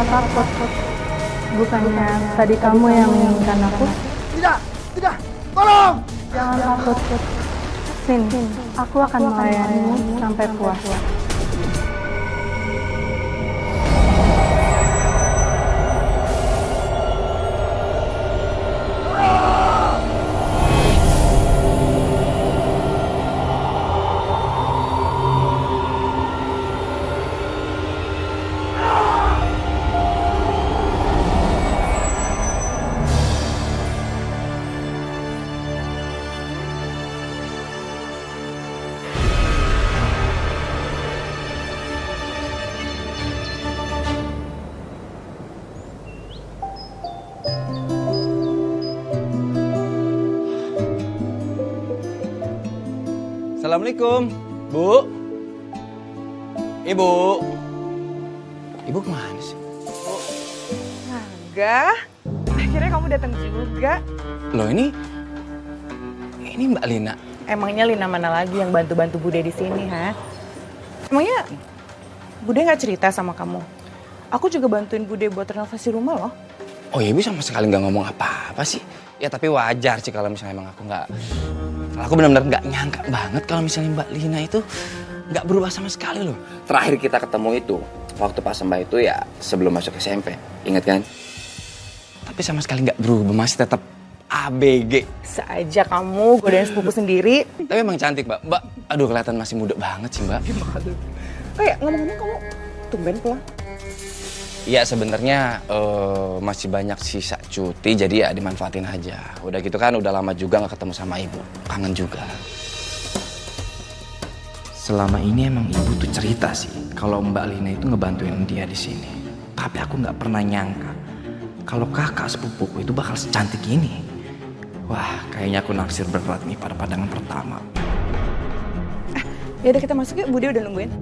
kenapa takut? Bukannya tadi kamu yang menginginkan aku? Tidak, tolong! Jangan takut. Sini, aku akan melayanimu sampai puas. Assalamualaikum, Bu. Ibu. Ibu kemana sih? Naga, akhirnya kamu datang juga. Loh ini Mbak Lina. Emangnya Lina mana lagi yang bantu-bantu Bude di sini, ha? Emangnya Bude nggak cerita sama kamu? Aku juga bantuin Bude buat renovasi rumah loh. Oh ya, Ibu sama sekali nggak ngomong apa-apa sih. Ya tapi wajar sih kalau misalnya emang aku nggak. Aku benar-benar nggak nyangka banget kalau misalnya Mbak Lina itu nggak berubah sama sekali loh. Terakhir kita ketemu itu waktu pas Mbak itu ya sebelum masuk SMP, ingat kan? Tapi sama sekali nggak berubah, masih tetap ABG. Seaja kamu godain sepupu sendiri. Tapi emang cantik Mbak. Mbak, aduh kelihatan masih muda banget sih Mbak. Oh ya, ngomong-ngomong kamu tumben pulang. Iya sebenarnya masih banyak sisa cuti, jadi ya dimanfaatin aja. Udah gitu kan udah lama juga nggak ketemu sama ibu, kangen juga. Selama ini emang ibu tuh cerita sih kalau Mbak Lina itu ngebantuin dia di sini. Tapi aku nggak pernah nyangka kalau kakak sepupuku itu bakal secantik ini. Wah, kayaknya aku naksir berat nih pada pandangan pertama. Ya udah kita masuk yuk, Bude udah nungguin.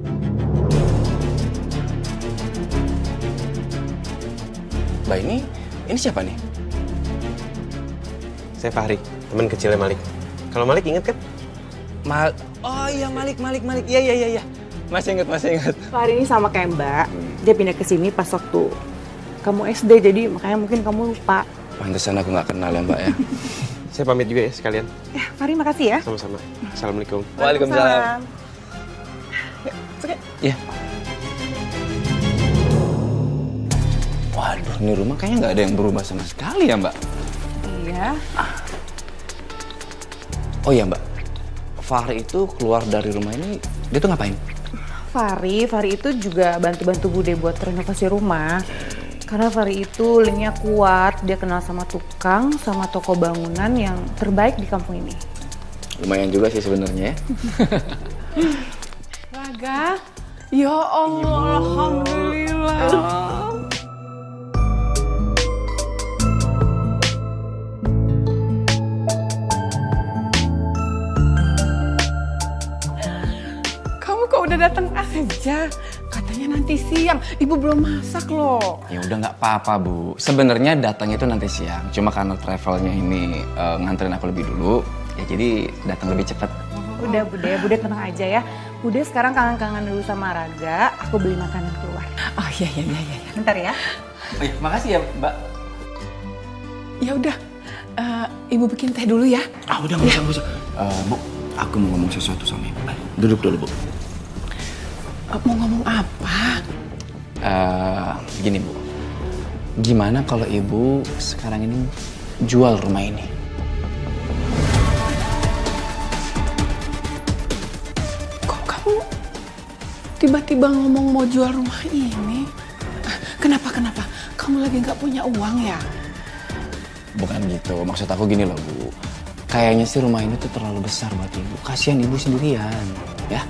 Mbak ini siapa nih? Saya Fahri, teman kecilnya Malik. Kalau Malik inget kan? Oh iya Malik. Iya. Masih ingat. Hari ini sama kayak Mbak, dia pindah ke sini pas waktu kamu SD, jadi makanya mungkin kamu lupa. Pantesan aku nggak kenal ya Mbak ya. Saya pamit juga ya sekalian. Ya, Fahri makasih ya. Sama-sama. Assalamualaikum. Waalaikumsalam. Yuk, masuk yuk. Iya. Waduh, ini rumah kayaknya nggak ada yang berubah sama sekali ya Mbak. Iya. Oh iya Mbak, Fahri itu keluar dari rumah ini, dia tuh ngapain? Fahri itu juga bantu-bantu Bude buat renovasi rumah. Karena Fahri itu linknya kuat, dia kenal sama tukang, sama toko bangunan yang terbaik di kampung ini. Lumayan juga sih sebenarnya ya. Raga, ya Allah, alhamdulillah. Kamu kok udah datang aja? Katanya nanti siang, ibu belum masak loh. Ya udah nggak apa-apa Bu. Sebenarnya datang itu nanti siang. Cuma karena travelnya ini nganterin aku lebih dulu, ya jadi datang lebih cepat. Udah Bude tenang aja ya. Bude sekarang kangen-kangen dulu sama Raga, aku beli makanan keluar. Oh iya. Bentar ya. Oh iya, makasih ya Mbak. Ya udah, ibu bikin teh dulu ya. Ah udah nggak usah. Bu, aku mau ngomong sesuatu sama Ibu. Duduk dulu Bu. Mau ngomong apa? Gini Bu, gimana kalau Ibu sekarang ini jual rumah ini? Kok kamu tiba-tiba ngomong mau jual rumah ini? Kenapa? Kamu lagi nggak punya uang ya? Bukan gitu, maksud aku gini loh Bu. Kayaknya sih rumah ini tuh terlalu besar buat Ibu. Kasihan Ibu sendirian, ya?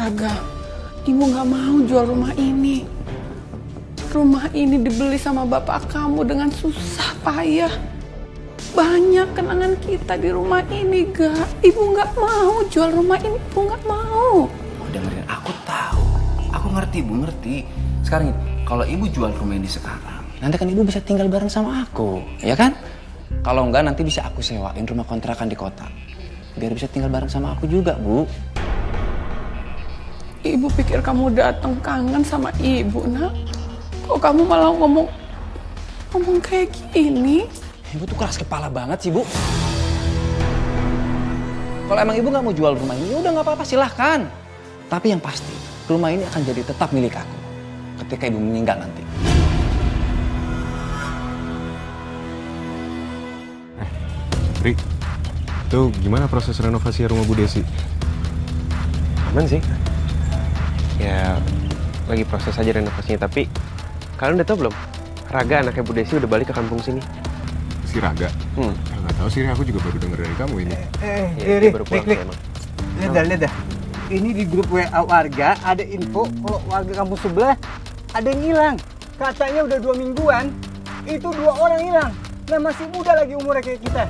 Raga, ibu nggak mau jual rumah ini. Rumah ini dibeli sama bapak kamu dengan susah payah. Banyak kenangan kita di rumah ini, Ga. Ibu nggak mau jual rumah ini, ibu nggak mau. Oh, dengerin, aku tahu. Aku ngerti, Bu, ngerti. Sekarang kalau Ibu jual rumah ini sekarang, nanti kan Ibu bisa tinggal bareng sama aku, ya kan? Kalau enggak nanti bisa aku sewain rumah kontrakan di kota. Biar bisa tinggal bareng sama aku juga, Bu. Ibu pikir kamu datang kangen sama ibu, nak. Kok kamu malah ngomong kayak gini? Ibu tuh keras kepala banget sih, Bu. Kalau emang ibu nggak mau jual rumah ini, ya udah nggak apa-apa, silahkan. Tapi yang pasti, rumah ini akan jadi tetap milik aku ketika ibu meninggal nanti. Ri, itu gimana proses renovasi rumah Bu Desi? Aman sih. Ya, lagi proses aja renovasinya. Tapi, kalian udah tau belum? Raga anaknya Bu Desi udah balik ke kampung sini. Si Raga? Nggak tahu sih, aku juga baru denger dari kamu ini. Ya, dia baru pulang sih emang. Lihat dah. Ini di grup WA warga ada info kalau warga kampung sebelah ada yang hilang. Katanya udah 2 mingguan, itu 2 orang hilang. Nah masih muda lagi umurnya kayak kita.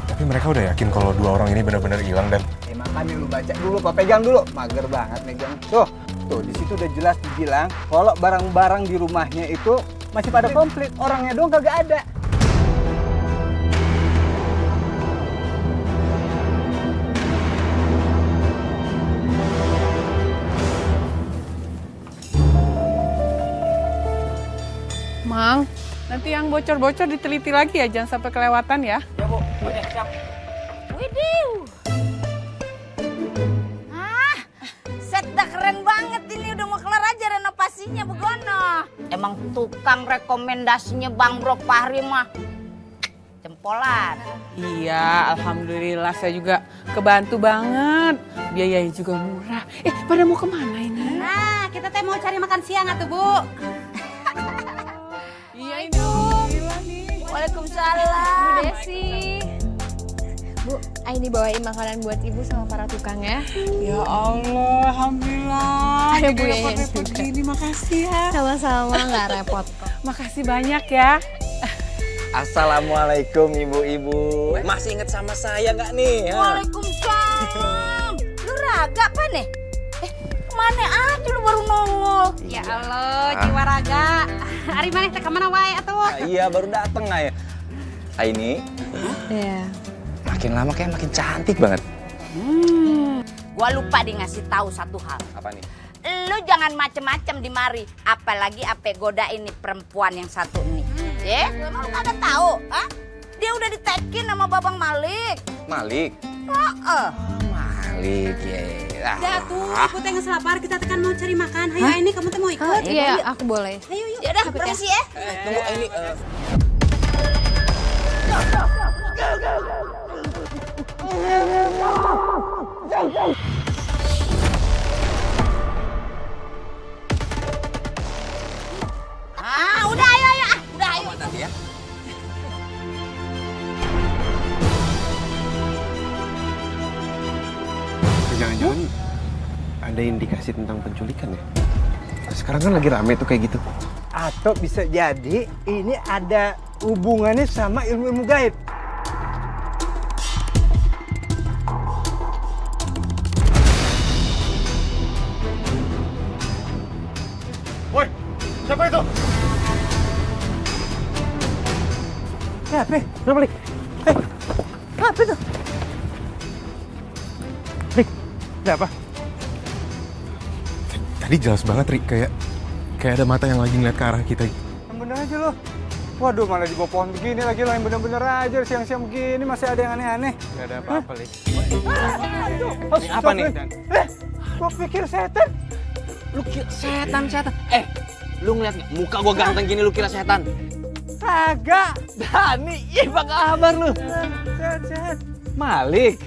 Tapi mereka udah yakin kalau 2 orang ini benar-benar hilang dan... Makanya lu baca dulu, Pak, pegang dulu. Mager banget megang. Tuh, di situ udah jelas dibilang kalau barang-barang di rumahnya itu masih pada komplit. Orangnya doang kagak ada. Mang, nanti yang bocor-bocor diteliti lagi ya, jangan sampai kelewatan ya. Ya, Bu. Oke, siap. Widih. Set dah keren banget ini, udah mau kelar aja renovasinya begono. Emang tukang rekomendasinya Bang Bro Fahri mah jempolan. Iya, alhamdulillah saya juga kebantu banget. Biayanya juga murah. Pada mau kemana ini? Nah, kita teh mau cari makan siang atuh, Bu. Iya, ini alhamdulillah nih. Waalaikumsalam. Bu Desi. Bu, Aini bawain makanan buat ibu sama para tukang ya. Ya Allah, alhamdulillah. Ada Jadi Bu Yayan repot-repot juga. gini, makasih ya. Sama-sama, nggak repot kok. Makasih banyak ya. Assalamualaikum ibu-ibu. Masih inget sama saya nggak nih? Waalaikumsalam. Lu Raga apa nih? Kemana aja lu baru nongol? Ya Allah, jiwa raga. Ari maneh teh kemana wae atuh? Iya, baru dateng ya. Ini Iya. makin lama kayak makin cantik banget. Gua lupa di ngasih tahu satu hal. Apa nih? Lu jangan macem-macem di mari, apalagi ape goda ini perempuan yang satu ini. Ya, lu kagak tahu, ah? Dia udah ditekin sama Babang Malik. Malik. Heeh. Malik ya. Udah tuh, ibu teh geus lapar, kita tekan mau cari makan. Hayo ini kamu teh mau ikut? Iya, aku boleh. Ayo yuk. Yaudah, permisi ya. Tunggu ini. Udah ayo. Udah ayo. Nanti ya. Jangan-jangan ada indikasi tentang penculikan ya? Sekarang kan lagi rame tuh kayak gitu. Atau bisa jadi ini ada hubungannya sama ilmu-ilmu gaib. Woi, siapa itu? Apa? Udah balik. Apa itu? Rik, ada apa? Tadi jelas banget, Ri. Kayak ada mata yang lagi ngeliat ke arah kita. Yang bener aja lo. Waduh, malah di bawah pohon begini lagi lo, yang bener-bener aja siang-siang begini masih ada yang aneh-aneh. Gak ada apa-apa, Lik. Apa nih? Gua pikir setan. Lu kira setan. Lu ngeliat nggak? Muka gua ganteng gini lu kira setan? Kagak. Dani, apa kabar lu? Sehat. Malik.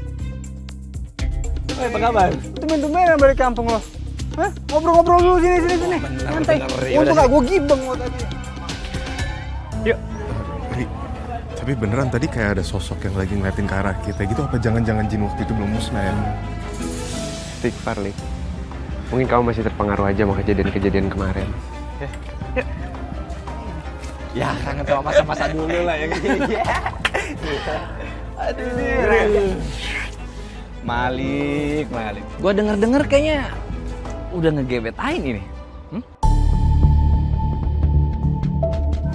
Apa kabar? Tumben-tumbenan balik kampung lo. Hah? Ngobrol-ngobrol dulu sini. Santai. Untung gak gue gibeng lo tadi. Yuk. Ri, tapi beneran tadi kayak ada sosok yang lagi ngeliatin ke arah kita gitu. Apa jangan-jangan jin waktu itu belum musnah ya? Istighfar, Lik. Mungkin kamu masih terpengaruh aja sama kejadian-kejadian kemarin. Ya, kangen sama masa-masa dulu lah ya. Aduh. Malik. Gua denger kayaknya udah ngegebet Ain ini.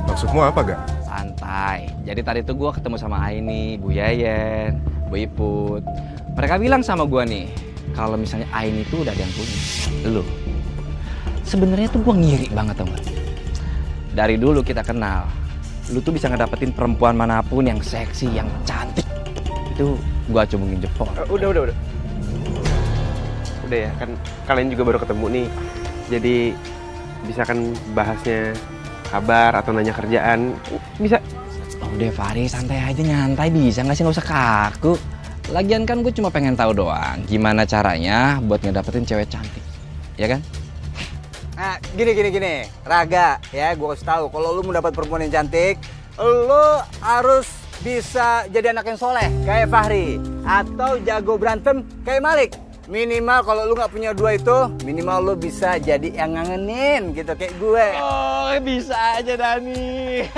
Maksudmu apa, Gak? Santai. Jadi tadi tuh gua ketemu sama Aini, Bu Yayen, Bu Iput. Mereka bilang sama gua nih, kalau misalnya Ain itu udah ada yang punya. Lu. Sebenarnya tuh gue ngiri banget tau gak? Dari dulu kita kenal, lu tuh bisa ngedapetin perempuan manapun yang seksi, yang cantik. Itu gue acungin jempol. Udah. Udah ya, kan kalian juga baru ketemu nih. Jadi bisa kan bahasnya kabar atau nanya kerjaan. Bisa. Udah Fahri, santai aja, nyantai, bisa nggak sih, nggak usah kaku. Lagian kan gue cuma pengen tahu doang gimana caranya buat ngedapetin cewek cantik, ya kan? Nah, gini. Raga, ya gue kasih tahu kalau lu mau dapat perempuan yang cantik, lu harus bisa jadi anak yang soleh kayak Fahri atau jago berantem kayak Malik. Minimal kalau lu nggak punya dua itu, minimal lu bisa jadi yang ngangenin gitu kayak gue. Oh, bisa aja Dani.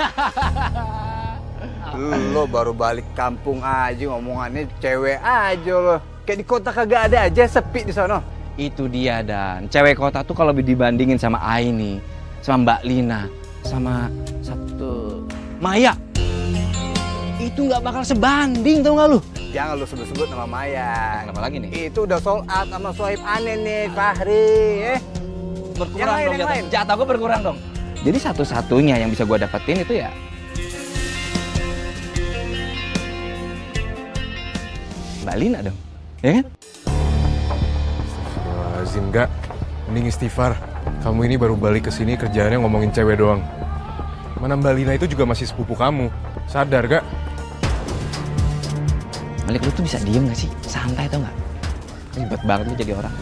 Lo baru balik kampung aja ngomongannya cewek aja lo. Kayak di kota kagak ada aja, sepi di sono. Itu dia, Dan. Cewek kota tuh kalau dibandingin sama Aini, sama Mbak Lina, sama satu Maya, itu nggak bakal sebanding, tau nggak lu? Jangan lu sebut-sebut nama Maya. Kenapa lagi nih? Itu udah sold out sama Sohib aneh nih, Fahri. Berkurang yang dong, lain. jatah gue berkurang dong. Jadi satu-satunya yang bisa gue dapetin itu ya Mbak Lina dong, ya kan? Astagfirullahaladzim, Gak. Mending istighfar. Kamu ini baru balik ke sini kerjaannya ngomongin cewek doang. Mana Mbak Lina itu juga masih sepupu kamu. Sadar, Gak? Malik, lu tuh bisa diem gak sih? Santai tau gak? Ribet banget lu jadi orang.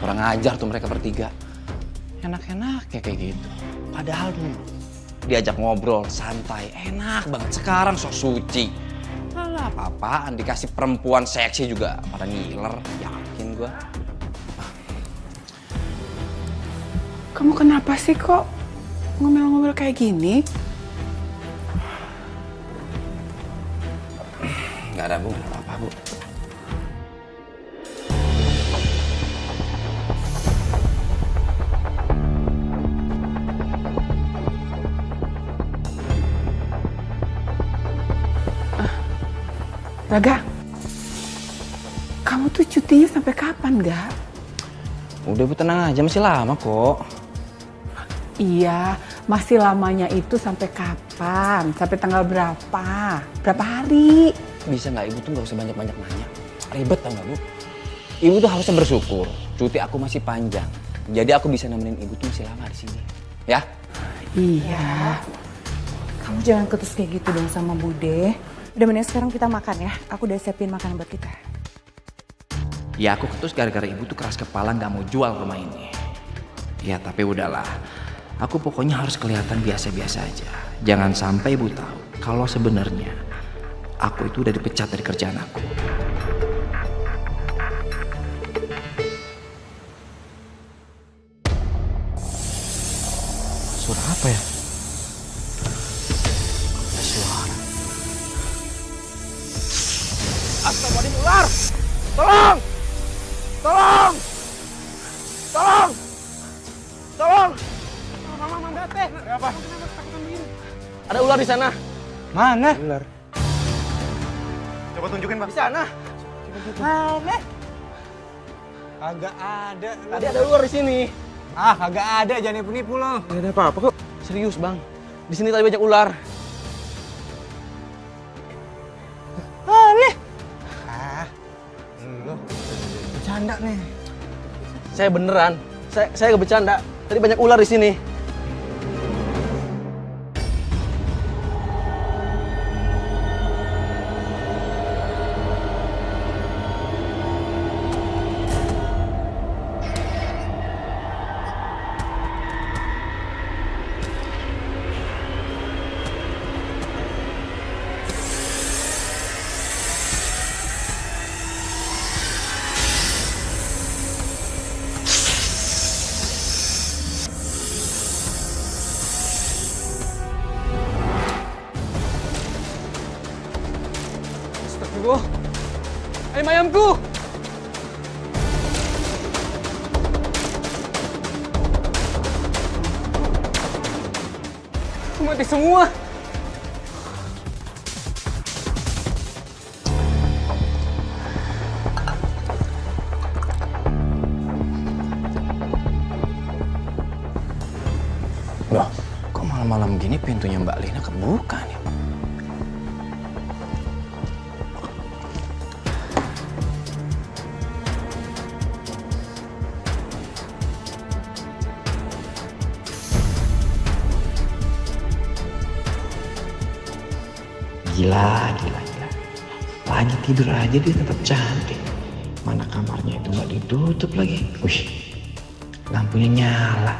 Kurang ajar tuh mereka bertiga. Enak-enak kayak gitu. Padahal dulu diajak ngobrol santai, enak banget. Sekarang sok suci. Alah, apa-apaan dikasih perempuan seksi juga pada ngiler, yakin gua. Kamu kenapa sih kok ngomel-ngomel kayak gini? Nggak ada, Bu. Nggak apa-apa, Bu. Raga, kamu tuh cutinya sampai kapan, Gak? Udah, Bu, tenang aja, masih lama kok. Iya, masih lamanya itu sampai kapan? Sampai tanggal berapa? Berapa hari? Bisa nggak Ibu tuh nggak usah banyak-banyak nanya. Ribet tau nggak, Bu? Ibu tuh harusnya bersyukur. Cuti aku masih panjang. Jadi aku bisa nemenin Ibu tuh masih lama di sini. Ya? Iya. Kamu jangan ketus kayak gitu dong sama Bude. Udah, mending sekarang kita makan ya. Aku udah siapin makanan buat kita. Ya aku ketus gara-gara Ibu tuh keras kepala nggak mau jual rumah ini. Ya tapi udahlah. Aku pokoknya harus kelihatan biasa-biasa aja. Jangan sampai Ibu tahu kalau sebenarnya aku itu udah dipecat dari kerjaan aku. Suara apa ya? Ada suara. Astagfirullahaladzim, ular! Tolong! Tolong! Tolong! Tolong! Apa? Ada ular di sana. Mana? Ular. Coba tunjukin, Pak. Di sana. Mana? Kagak ada. Tadi ada ular di sini. Ah, kagak ada, jangan nipu-nipu lo. Nggak ada apa-apa kok. Serius, Bang. Di sini tadi banyak ular. Lo bercanda nih. Saya beneran. Saya nggak bercanda. Tadi banyak ular di sini. Astagfirullah. Ayam-ayamku. Mati semua. Loh, kok malam-malam gini pintunya Mbak Lina kebuka nih? Gila. Lagi tidur aja dia tetap cantik. Mana kamarnya itu nggak ditutup lagi. Wih, lampunya nyala.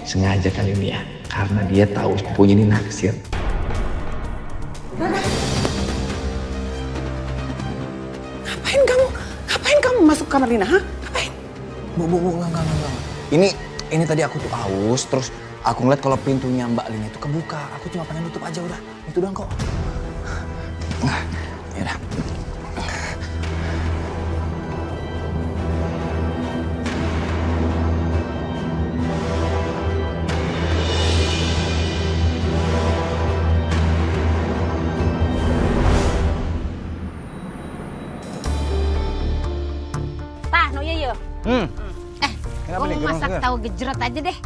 Sengaja kali ini ya, karena dia tahu sepupunya ini naksir. Ngapain kamu masuk kamar Lina, ha? Ngapain? Bu, enggak. Ini tadi aku tuh aus, terus aku ngeliat kalau pintunya Mbak Lina itu kebuka. Aku cuma pengen tutup aja udah. Itu doang kok. Yaudah. Tah, no iya. Kenapa nih, Gua masak gerong-gerong? tahu gejrot aja deh.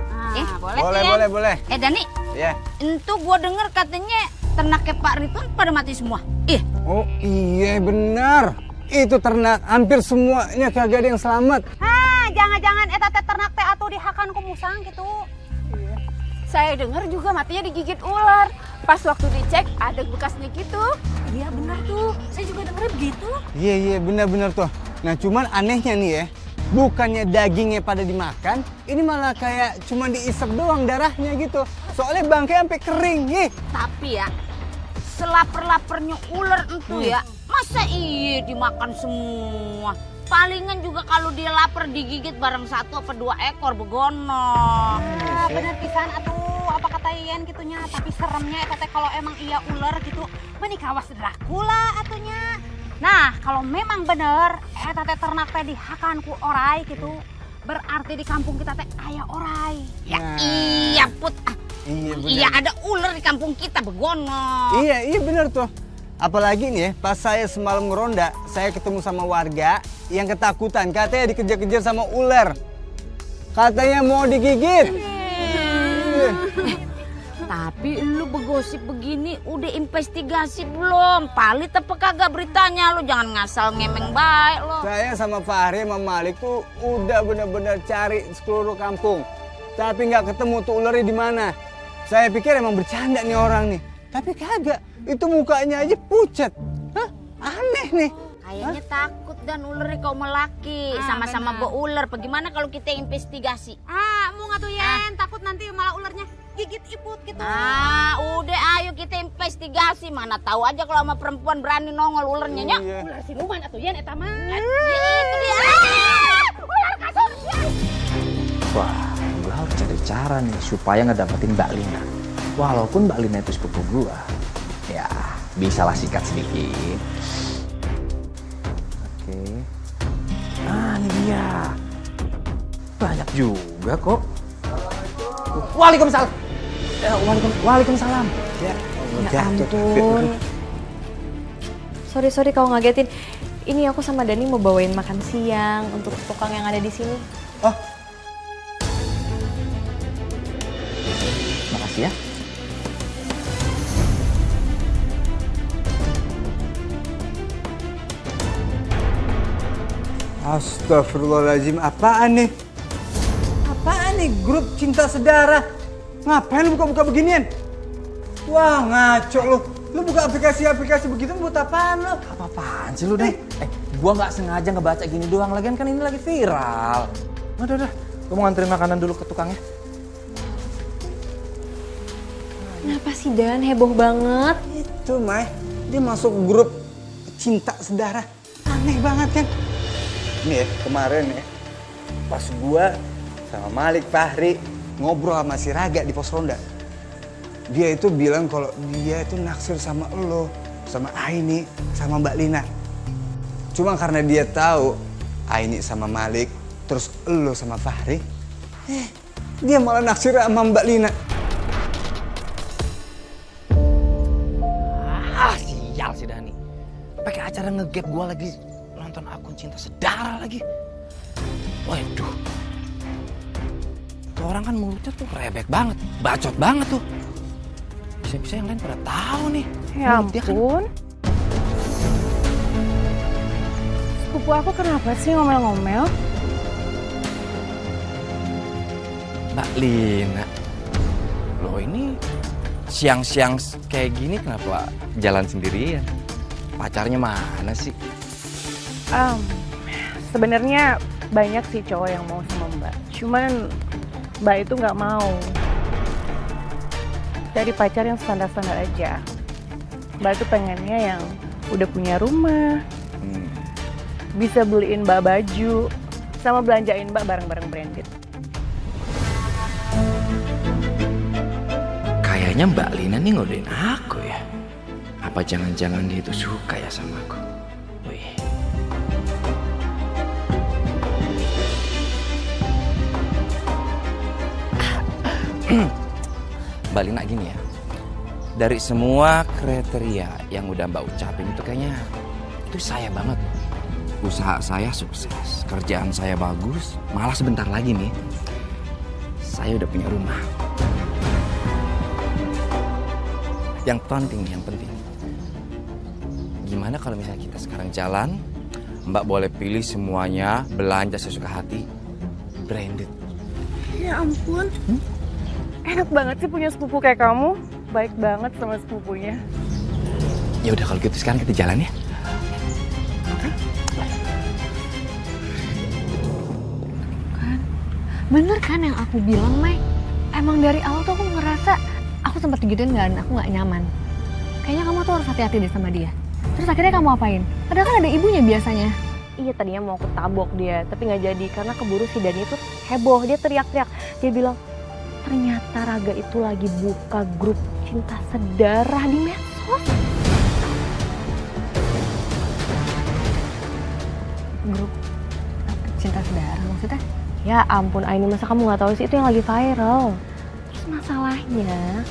Boleh tuh ya. Boleh. Dani, Ya. itu gua denger katanya ternaknya Pak Ridwan pada mati semua. Oh iya benar. Itu ternak hampir semuanya kagak ada yang selamat. Jangan-jangan eta teh ternak teh atuh dihakan ku musang gitu. Saya dengar juga matinya digigit ular. Pas waktu dicek ada bekasnya gitu. Iya benar tuh. Saya juga dengar begitu. Iya benar tuh. Nah cuman anehnya nih ya, bukannya dagingnya pada dimakan, ini malah kayak cuma diisap doang darahnya gitu. Soalnya bangkai sampai kering. Tapi ya, selaper-lapernya ular itu ya, masa iya dimakan semua? Palingan juga kalau dia lapar digigit bareng 1 apa 2 ekor begono. Bener pisan atuh apa kata Ian gitunya. Tapi seremnya eta teh kalau emang iya ular gitu menik kawas Dracula atunya. Nah kalau memang bener eta teh ternak teh dihakan ku orai gitu, berarti di kampung kita teh aya orai. Ya iya Put. Iya benar. Iya ada ular di kampung kita begono. Iya benar tuh. Apalagi nih ya, pas saya semalam ngeronda, saya ketemu sama warga yang ketakutan, katanya dikejar-kejar sama ular. Katanya mau digigit. Tapi lu begosip begini udah investigasi belum? Palit apa kagak beritanya? Lu jangan ngasal ngemeng baik lo. Saya sama Fahri sama Malik tuh udah bener-bener cari seluruh kampung. Tapi nggak ketemu tuh ularnya di mana. Saya pikir emang bercanda nih orang nih. Tapi kagak, itu mukanya aja pucat. Hah? Aneh nih. Kayaknya takut dan ularnya kau melaki. Sama-sama beular. Bagaimana kalau kita investigasi? Mau ngatuh Yen, takut nanti malah ularnya gigit iput gitu. Udah ayo kita investigasi. Mana tahu aja kalau sama perempuan berani nongol ularnya nya. Ular siluman atuh Yen eta mah. Ya itu dia. Ular kasur. Wah, gue harus cari cara nih supaya ngedapetin Mbak Lina. Walaupun Mbak Lina itu sepupu gue, ya bisalah sikat sedikit. Oke. Ini dia. Banyak juga kok. Waalaikumsalam. Waalaikumsalam. Ya ampun. Sorry kalau ngagetin. Ini aku sama Dani mau bawain makan siang untuk tukang yang ada di sini. Oh, Makasih ya. astagfirullahaladzim, apaan nih? Apaan nih grup cinta sedara? Ngapain lu buka-buka beginian? Wah ngaco lu. Lu buka aplikasi-aplikasi begitu buat apaan lu? Apa-apaan sih lu, deh? Gua nggak sengaja ngebaca gini doang, lagian kan ini lagi viral. Udah. Gua mau nganterin makanan dulu ke tukangnya. Kenapa sih Dan? Heboh banget. Itu Mai, dia masuk grup cinta sedara. Aneh banget kan? Nih ya, kemarin ya, pas gua sama Malik Fahri ngobrol sama si Raga di pos ronda. Dia itu bilang kalau dia itu naksir sama lo, sama Aini, sama Mbak Lina. Cuma karena dia tahu Aini sama Malik, terus lo sama Fahri, dia malah naksir sama Mbak Lina. Sial si Dani. Pakai acara ngegap gue lagi nonton akun cinta sedara lagi. Waduh. Tuh orang kan mulutnya tuh rebek banget, bacot banget tuh. Bisa-bisa yang lain pada tahu nih. Ya Mulutnya kan ampun. Sepupu aku kenapa sih ngomel-ngomel? Mbak Lina. Loh ini siang-siang kayak gini kenapa jalan sendirian? Pacarnya mana sih? Sebenarnya banyak sih cowok yang mau sama Mbak. Cuman Mbak itu nggak mau. Cari pacar yang standar-standar aja. Mbak tuh pengennya yang udah punya rumah, bisa beliin Mbak baju, sama belanjain Mbak barang-barang branded. Kayaknya Mbak Lina nih ngodein aku ya. Apa jangan-jangan dia itu suka ya sama aku? Wih. Mbak Lina gini ya. Dari semua kriteria yang udah Mbak ucapin itu kayaknya itu saya banget. Usaha saya sukses, kerjaan saya bagus, malah sebentar lagi nih saya udah punya rumah. Yang penting, gimana kalau misalnya kita sekarang jalan, Mbak boleh pilih semuanya, belanja sesuka hati, branded. Ya ampun. Enak banget sih punya sepupu kayak kamu. Baik banget sama sepupunya. Ya udah kalau gitu sekarang kita jalan ya. Bener kan yang aku bilang, Mai? Emang dari awal tuh aku ngerasa aku sempat digituin dan aku nggak nyaman. Kayaknya kamu tuh harus hati-hati deh sama dia. Terus akhirnya kamu apain? Padahal kan ada ibunya biasanya. Iya, tadinya mau aku tabok dia, tapi nggak jadi karena keburu si Dani itu heboh. Dia teriak-teriak. Dia bilang, ternyata Raga itu lagi buka grup cinta sedarah di medsos. Grup cinta saudara maksudnya? Ya ampun Aini, masa kamu nggak tahu sih itu yang lagi viral. Terus masalahnya,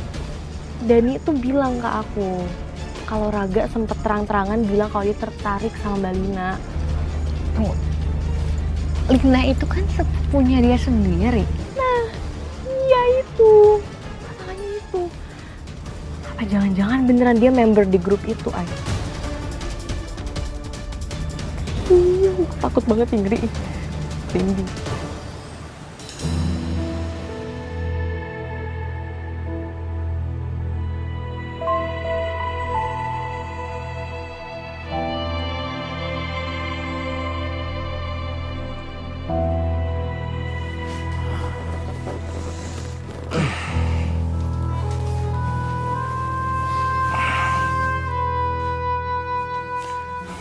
Dani itu bilang ke aku kalau Raga sempet terang-terangan bilang kalau dia tertarik sama Mbak Lina. Tunggu, Lina itu kan sepupunya dia sendiri. Nah, iya itu. Masalahnya itu. Apa jangan-jangan beneran dia member di grup itu, Ay? Iya, takut banget Ingrid. Tinggi.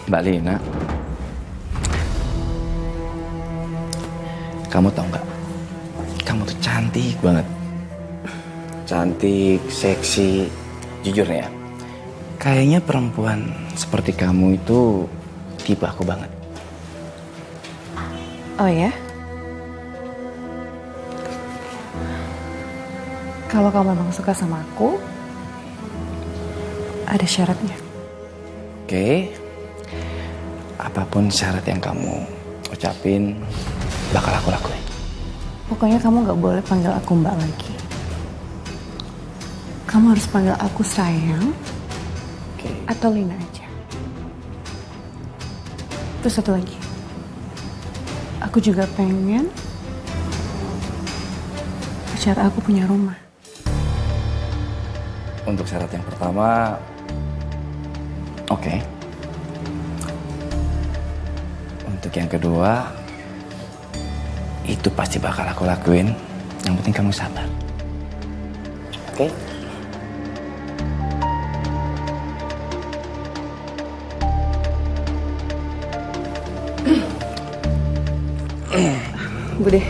Mbak Lina, kamu tahu nggak? Kamu tuh cantik banget. Cantik, seksi, jujur ya. Kayaknya perempuan seperti kamu itu tipe aku banget. Oh ya? Kalau kamu memang suka sama aku, ada syaratnya. Oke. Apapun syarat yang kamu ucapin, bakal aku lakuin. Pokoknya kamu gak boleh panggil aku Mbak lagi. Kamu harus panggil aku sayang, atau Lina aja. Terus satu lagi, aku juga pengen pacar aku punya rumah. Untuk syarat yang pertama, oke. Untuk yang kedua, itu pasti bakal aku lakuin. Yang penting kamu sabar. Oke? Bude.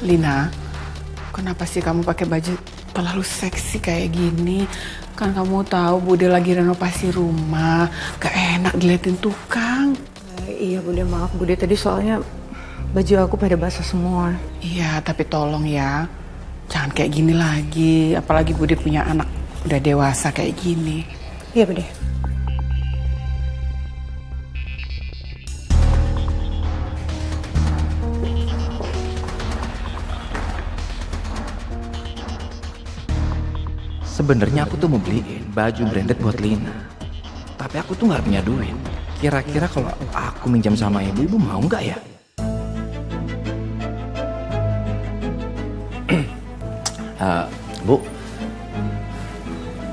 Lina, kenapa sih kamu pakai baju terlalu seksi kayak gini? Kan kamu tahu Bude lagi renovasi rumah, gak enak diliatin tukang. Iya Bude, maaf Bude, tadi soalnya baju aku pada basah semua. Iya, tapi tolong ya, jangan kayak gini lagi. Apalagi Bude punya anak udah dewasa kayak gini. Iya, Bude. Sebenarnya aku tuh mau beliin baju branded buat Lina. Tapi aku tuh nggak punya duit. Kira-kira kalau aku minjam sama ibu mau nggak ya? Bu,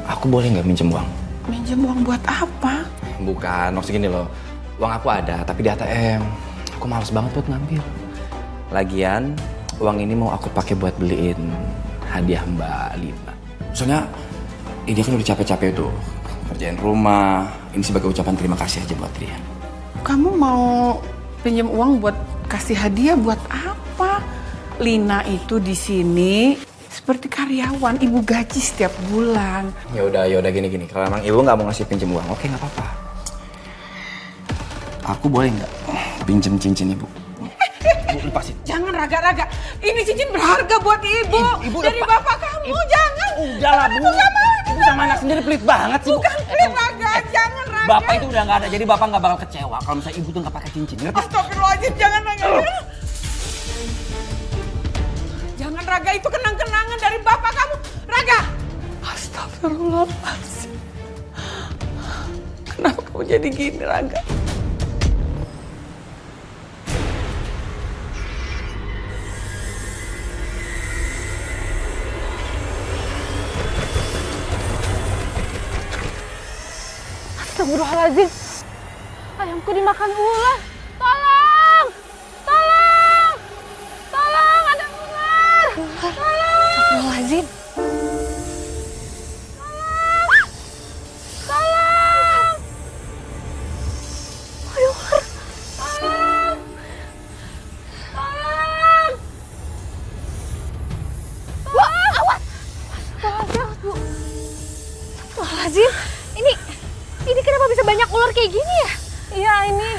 aku boleh nggak minjem uang? Minjem uang buat apa? Bukan, maksud gini loh. Uang aku ada, tapi di ATM. Aku males banget buat ngambil. Lagian, uang ini mau aku pakai buat beliin hadiah Mbak Lina. Soalnya, dia kan udah capek-capek tuh. Kerjain rumah. Ini sebagai ucapan terima kasih aja buat dia. Kamu mau pinjam uang buat kasih hadiah buat apa? Lina itu di sini seperti karyawan, ibu gaji setiap bulan. Ya udah gini. Kalau emang ibu nggak mau ngasih pinjem uang, oke nggak apa-apa. Aku boleh nggak pinjem cincin ibu? Bu, lepasin. Jangan raga-raga. Ini cincin berharga buat ibu. Ibu dari lepas. bapak kamu. Jangan. Udahlah Bu. Ibu sama anak sendiri pelit banget sih Bu. Bukan pelit raga. Jangan raga. Bapak itu udah nggak ada, jadi bapak nggak bakal kecewa kalau misalnya ibu tuh nggak pakai cincin. Ngerti? Astagfirullahaladzim. Jangan raga. Jangan raga, itu kenang-kenangan dari bapak kamu. Raga. Astagfirullahaladzim. Kenapa kamu jadi gini, Raga? Astagfirullahaladzim. Ayamku dimakan ular. Tolong! Tolong! Tolong, ada ular! Tolong! Astagfirullahaladzim. Tolong! Ayo, ular. Tolong! Tolong! Wah, awas! Astagfirullahaladzim, Bu. Astagfirullahaladzim. Ini kenapa bisa banyak ular kayak gini ya? Iya, ini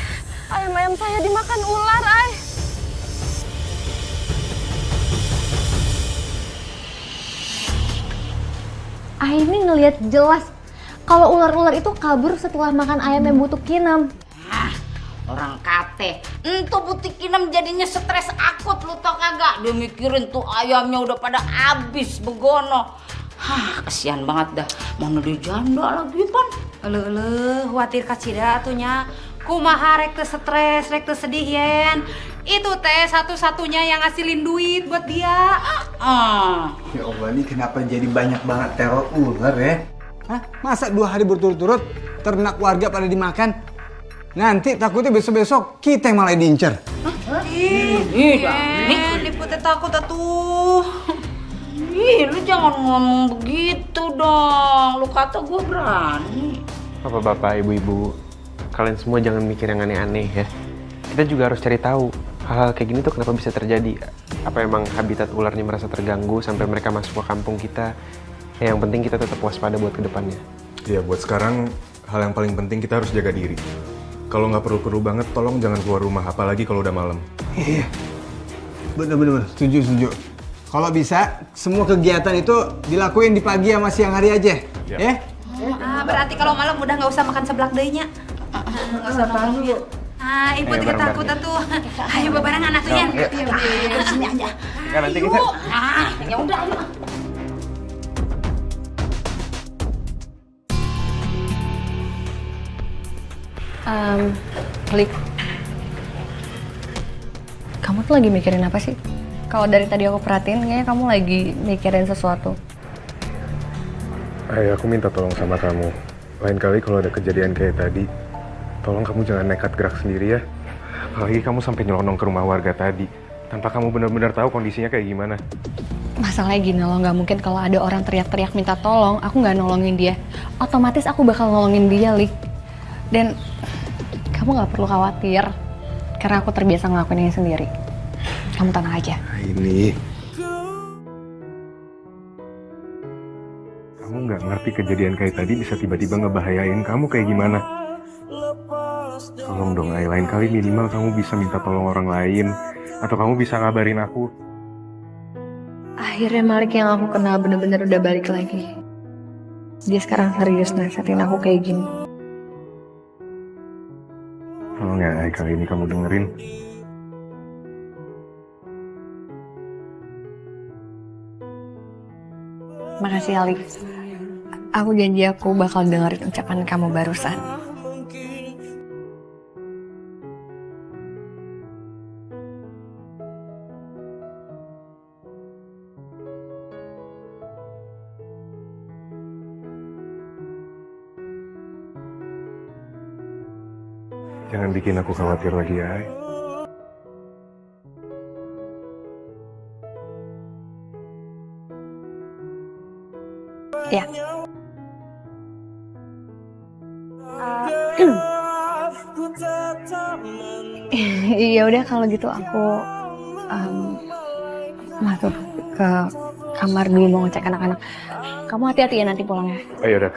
ayam-ayam saya dimakan ular, Ay. Ay ini ngelihat jelas kalau ular-ular itu kabur setelah makan ayam yang butuh kinem. Orang kate, entu butik kinem jadinya stres akut, lu tau kagak? Dia mikirin tuh ayamnya udah pada habis begono. Kasihan banget dah, mana dia janda lagi pan. Eleuh, khawatir kacida atunya. Kumaha rek teu stres, rek teu sedih yen. Itu teh satu-satunya yang ngasilin duit buat dia. Ya Allah, ini kenapa jadi banyak banget teror ular ya? Hah? Masa 2 hari berturut-turut ternak warga pada dimakan? Nanti takutnya besok-besok kita yang malah diincer. Lipu teh takut atuh. Ih, lu jangan ngomong begitu dong. Lu kata gue berani. Bapak-bapak, ibu-ibu, kalian semua jangan mikir yang aneh-aneh ya. Kita juga harus cari tahu hal-hal kayak gini tuh kenapa bisa terjadi. Apa emang habitat ularnya merasa terganggu sampai mereka masuk ke kampung kita? Ya, yang penting kita tetap waspada buat kedepannya. Ya, buat sekarang hal yang paling penting kita harus jaga diri. Kalau nggak perlu-perlu banget, tolong jangan keluar rumah, apalagi kalau udah malam. Iya, bener-bener, setuju. Kalau bisa, semua kegiatan itu dilakuin di pagi sama siang hari aja, ya? Berarti kalau malam udah nggak usah makan seblak deunya. Nggak usah bangun. Ibu Ayo, tidak bareng-bareng takut atuh. Ayo barengan atuh ya. Sini aja. Kan nanti kita Ya udah, ayo. Lik, kamu tuh lagi mikirin apa sih? Kalau dari tadi aku perhatiin, kayaknya kamu lagi mikirin sesuatu. Ay, aku minta tolong sama kamu. Lain kali kalau ada kejadian kayak tadi, tolong kamu jangan nekat gerak sendiri ya. Apalagi kamu sampai nyelonong ke rumah warga tadi, tanpa kamu benar-benar tahu kondisinya kayak gimana. Masalahnya gini loh, nggak mungkin kalau ada orang teriak-teriak minta tolong, aku nggak nolongin dia. Otomatis aku bakal nolongin dia, Lik. Dan kamu nggak perlu khawatir, karena aku terbiasa ngelakuin ini sendiri. Kamu tenang aja. Ini kamu nggak ngerti kejadian kayak tadi bisa tiba-tiba ngebahayain kamu kayak gimana. Tolong dong, Ay, lain kali minimal kamu bisa minta tolong orang lain, atau kamu bisa ngabarin aku. Akhirnya Malik yang aku kenal bener-bener udah balik lagi. Dia sekarang serius nasihatin aku kayak gini. Oh nggak, Ai, kali ini kamu dengerin. Makasih Ali. Aku janji aku bakal dengerin ucapan kamu barusan. Jangan bikin aku khawatir lagi, Ai. Ya. Iya udah kalau gitu aku masuk ke kamar dulu mau ngecek anak-anak. Kamu hati-hati ya nanti pulangnya. Oh yaudah,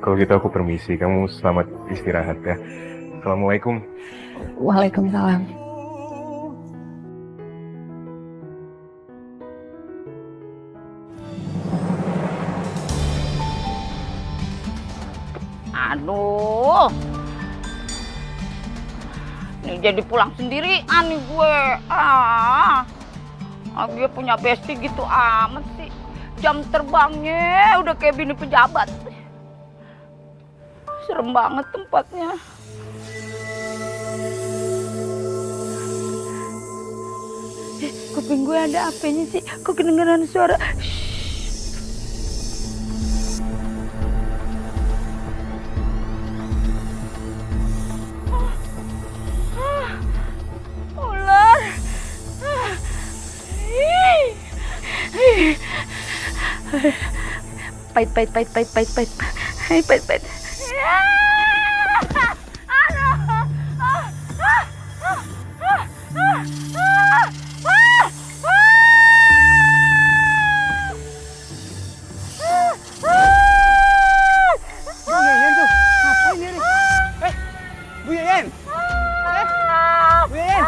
kalau gitu aku permisi. Kamu selamat istirahat ya. Assalamualaikum. Waalaikumsalam. Aduh. Nih jadi pulang sendirian nih gue. Dia punya bestie gitu amat sih. Jam terbangnya udah kayak bini pejabat. Serem banget tempatnya. Kuping gue ada apanya sih? Kok kedengeran suara? Ular. Pahit. Bu Yayan! Bu Yayan!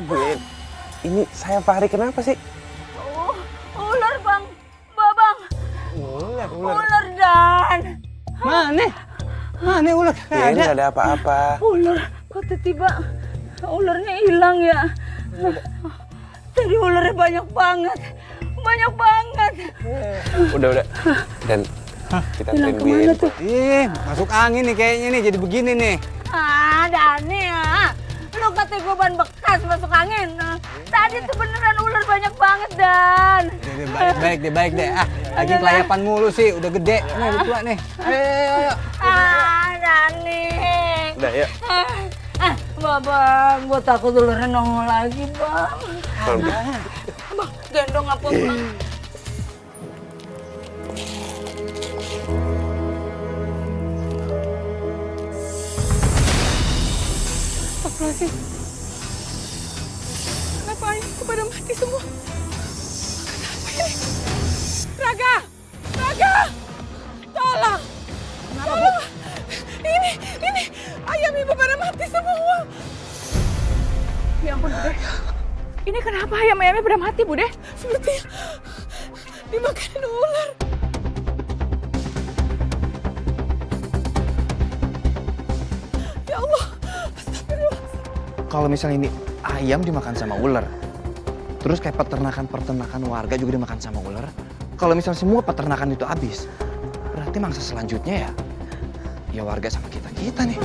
Bu Yayan, ini saya Fahri, kenapa sih? Ular bang, babang. Ular Dan. Mana ular? Ya, ini nggak ada apa-apa. Ular, kok tiba-tiba ularnya hilang ya? Tadi ularnya banyak banget. Udah. Dan kita Hilang anterin Bu kemana Yayan. tuh? Masuk angin nih kayaknya nih, jadi begini nih. Dani ya. Lu kata gue ban bekas masuk angin. Tadi tuh beneran ular banyak banget, Dan. Baik deh. Lagi kelayapan mulu sih, udah gede. Nih, udah tua nih. Ayo. Dani. Udah, yuk. Babang, gue takut ularnya nongol lagi, Bang. Bang, gendong apa, Bang? Astagfirullahaladzim. Kenapa ayahku pada mati semua? Kenapa ini? Raga! Tolong! Tolong! Ini! Ayam ibu pada mati semua. Ya ampun, Bude. Ini kenapa ayam-ayamnya pada mati, Bude? Seperti dimakanin ular. Ya Allah. Kalau misalnya ini ayam dimakan sama ular, terus kayak peternakan warga juga dimakan sama ular, kalau misalnya semua peternakan itu habis, berarti mangsa selanjutnya ya warga sama kita nih.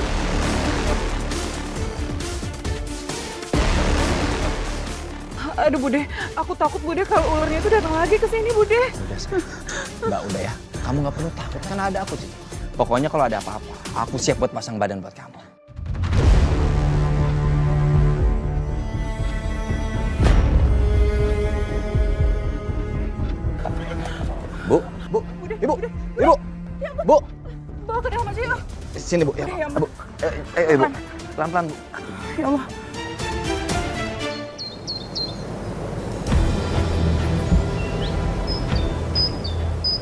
Aduh, Bude. Aku takut, Bude, kalau ularnya itu datang lagi ke sini, Bude. Mbak, udah ya. Kamu nggak perlu takut, kan ada aku sih. Pokoknya kalau ada apa-apa, aku siap buat pasang badan buat kamu. Bu, Ibu. Bawa ke dalam aja yuk. Sini, Bu. Ya, Bu. Ibu. Pelan-pelan, Bu. Ya Allah.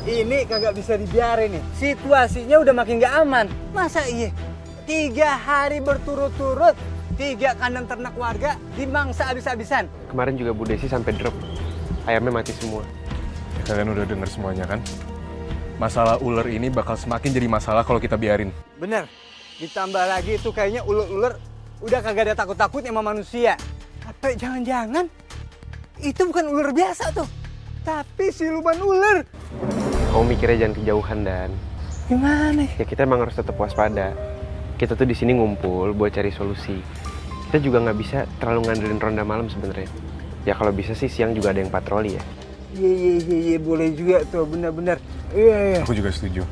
Ini kagak bisa dibiarin nih. Situasinya udah makin gak aman. Masa iya? 3 hari berturut-turut 3 kandang ternak warga dimangsa habis-habisan. Kemarin juga Bu Desi sampai drop. ayamnya mati semua. Kalian udah denger semuanya kan? Masalah ular ini bakal semakin jadi masalah kalau kita biarin. Bener. Ditambah lagi itu kayaknya ular-ular udah kagak ada takut-takutnya sama manusia. Tapi jangan-jangan itu bukan ular biasa tuh, tapi siluman ular. Kamu mikirnya jangan kejauhan, Dan. Gimana? Ya kita emang harus tetap waspada. Kita tuh di sini ngumpul buat cari solusi. Kita juga nggak bisa terlalu ngandelin ronda malam sebenarnya. Ya kalau bisa sih siang juga ada yang patroli ya. Iya, boleh juga tuh, bener-bener. Iya. Aku juga setuju.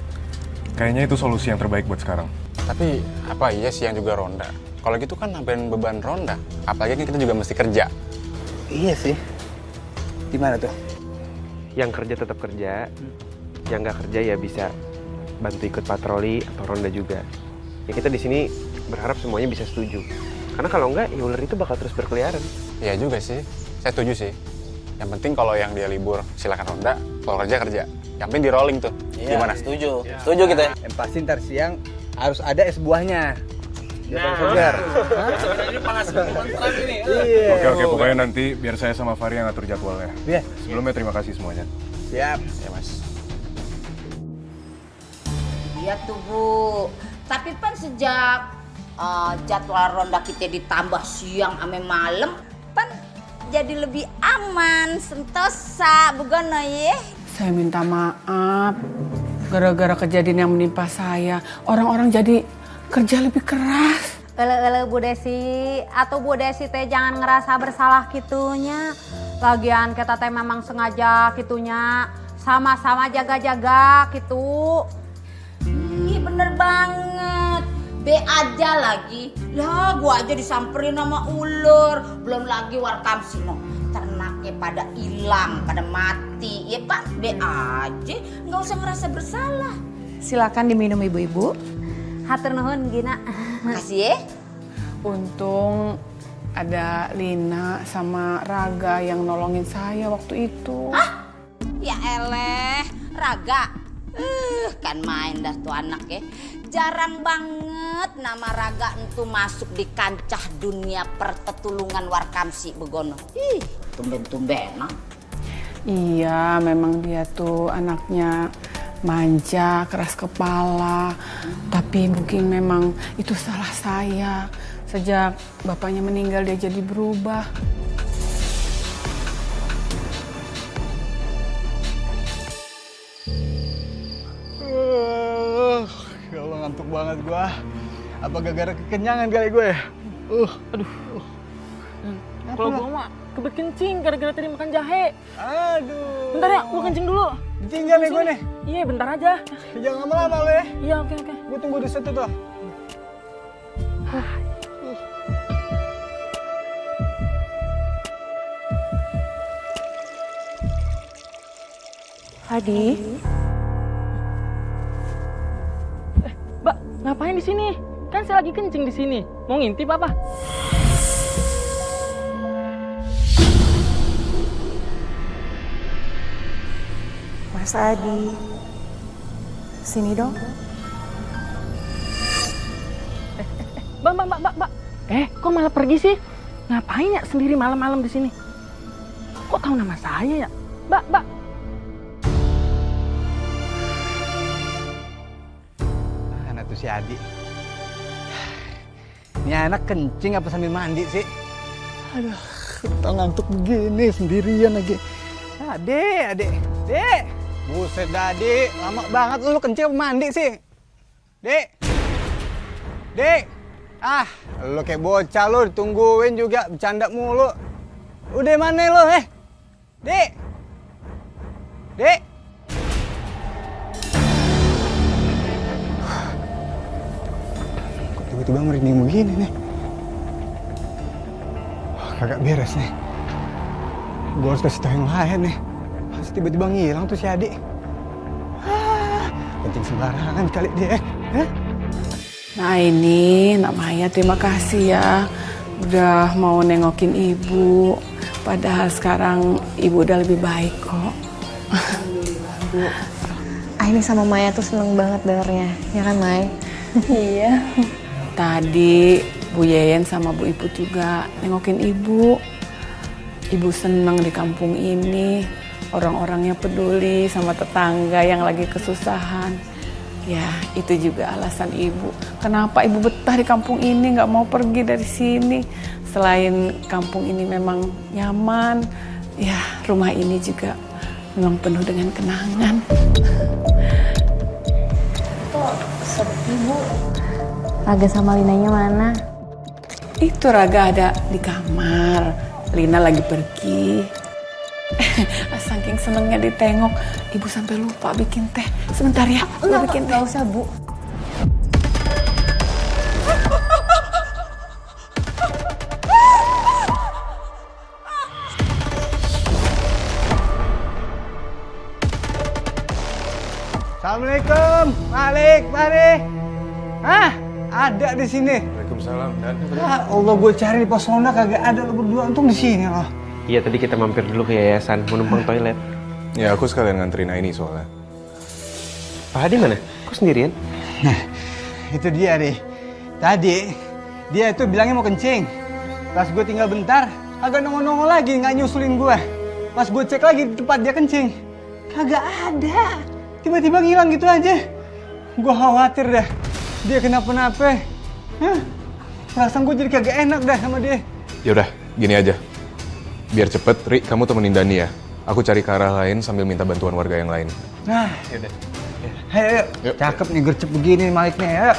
Kayaknya itu solusi yang terbaik buat sekarang. Tapi apa iya sih yang juga ronda? Kalau gitu kan nambahin beban ronda. Apalagi kan kita juga mesti kerja. Iya sih. Gimana tuh? Yang kerja tetap kerja, yang nggak kerja ya bisa bantu ikut patroli atau ronda juga. Ya kita di sini berharap semuanya bisa setuju. Karena kalau enggak, ya ular itu bakal terus berkeliaran. Iya juga sih. Saya setuju sih. Yang penting kalau yang dia libur silakan ronda, kalau kerja. Yang penting di rolling tuh. Iya, Gimana? Setuju. Setuju kita. Yang pasti ntar siang harus ada es buahnya. Biar segar. Iya. Oke, pokoknya nanti biar saya sama Fahri yang ngatur jadwalnya. Iya. Sebelumnya terima kasih semuanya. Siap. Ya mas. Iya tuh Bu. Tapi kan sejak jadwal ronda kita ditambah siang ame malam, kan jadi lebih aman, sentosa, bukan ya? Saya minta maaf. Gara-gara kejadian yang menimpa saya, orang-orang jadi kerja lebih keras. Ele Bu Desi, atau Bu Desi teh jangan ngerasa bersalah gitunya. Lagian kita teh memang sengaja gitunya, sama-sama jaga-jaga gitu. Ih bener banget. Be aja lagi. Lah gua aja disamperin sama ular. Belum lagi warkamsi no. Ternaknya pada hilang, pada mati. Ya Pak, be aja. Nggak usah ngerasa bersalah. Silakan diminum ibu-ibu. Hatur nuhun Gina. Makasih ya. Untung ada Lina sama Raga yang nolongin saya waktu itu. Hah? Ya eleh, Raga. Kan main dah tuh anak ya. Jarang banget nama Raga itu masuk di kancah dunia pertetulungan warkamsi begono. Ih, tumben-tumben. Iya, memang dia tuh anaknya manja, keras kepala. Tapi mungkin memang itu salah saya. Sejak bapaknya meninggal dia jadi berubah. Ya Allah, ngantuk banget gua. Apa gara-gara kekenyangan kali gue? Aduh. Kalau gua mah kebet kencing gara-gara tadi makan jahe. Aduh. Bentar ya, gua kencing dulu. Kencing nih gue nih. Iya, bentar aja. Jangan lama-lama lo ya. Iya, oke. Gue tunggu di situ tuh. Adi, Mbak, ngapain di sini? Kan saya lagi kencing di sini. Mau ngintip apa? Mas Adi, sini dong. Mbak. Kok malah pergi sih? Ngapain ya sendiri malam-malam di sini? Kok tahu nama saya ya? Mbak. Mana tuh si Adi? Ini anak kencing apa sambil mandi sih? Aduh, tau ngantuk begini sendirian lagi. Adek. Buset dah, Dek. Lama banget lu kencing apa mandi sih? Dek. Ah, lu kayak bocah lu ditungguin juga bercanda mulu. Udah mana lu, Dek. Kok tiba-tiba merinding begini nih? Wah, kagak beres nih. Gue harus kasih tau yang lain nih. Pas tiba-tiba ngilang tuh si Adi. Kencing sembarangan kali dia. Nah ini, Nak Maya terima kasih ya. Udah mau nengokin ibu. Padahal sekarang ibu udah lebih baik kok. Aini sama Maya tuh seneng banget dengernya, ya kan Mai? Iya. Tadi Bu Yeyen sama Bu Ibu juga nengokin ibu. Ibu senang di kampung ini. Orang-orangnya peduli sama tetangga yang lagi kesusahan. Ya, itu juga alasan ibu. Kenapa ibu betah di kampung ini, nggak mau pergi dari sini. Selain kampung ini memang nyaman, ya rumah ini juga memang penuh dengan kenangan. Kok sepi, Bu? Raga sama Linanya mana? Itu Raga ada di kamar. Lina lagi pergi. Saking senengnya ditengok, ibu sampai lupa bikin teh. Sebentar ya, ibu bikin teh. Nggak usah, Bu. Assalamualaikum, Malik, mari. Hah? Ada di sini. Waalaikumsalam, Dan. Ya Allah, gue cari di pos ronda kagak ada, lo berdua untung di sini loh. Iya, tadi kita mampir dulu ke yayasan, mau numpang toilet. Ya, aku sekalian nganterin Aini soalnya. Pak Hadi mana? Kok sendirian? Nah, itu dia deh. Tadi, dia itu bilangnya mau kencing. Pas gue tinggal bentar, kagak nongol-nongol lagi, nggak nyusulin gue. Pas gue cek lagi di tempat dia kencing, kagak ada. Tiba-tiba ngilang gitu aja. Gue khawatir dah, dia kenapa-napa. Hah? Perasaan gue jadi kagak enak dah sama dia. Yaudah, gini aja. Biar cepet, Ri, kamu temenin Dani ya. Aku cari ke arah lain sambil minta bantuan warga yang lain. Nah, yaudah. Ayo, yuk. Cakep nih, gercep begini Maliknya ya.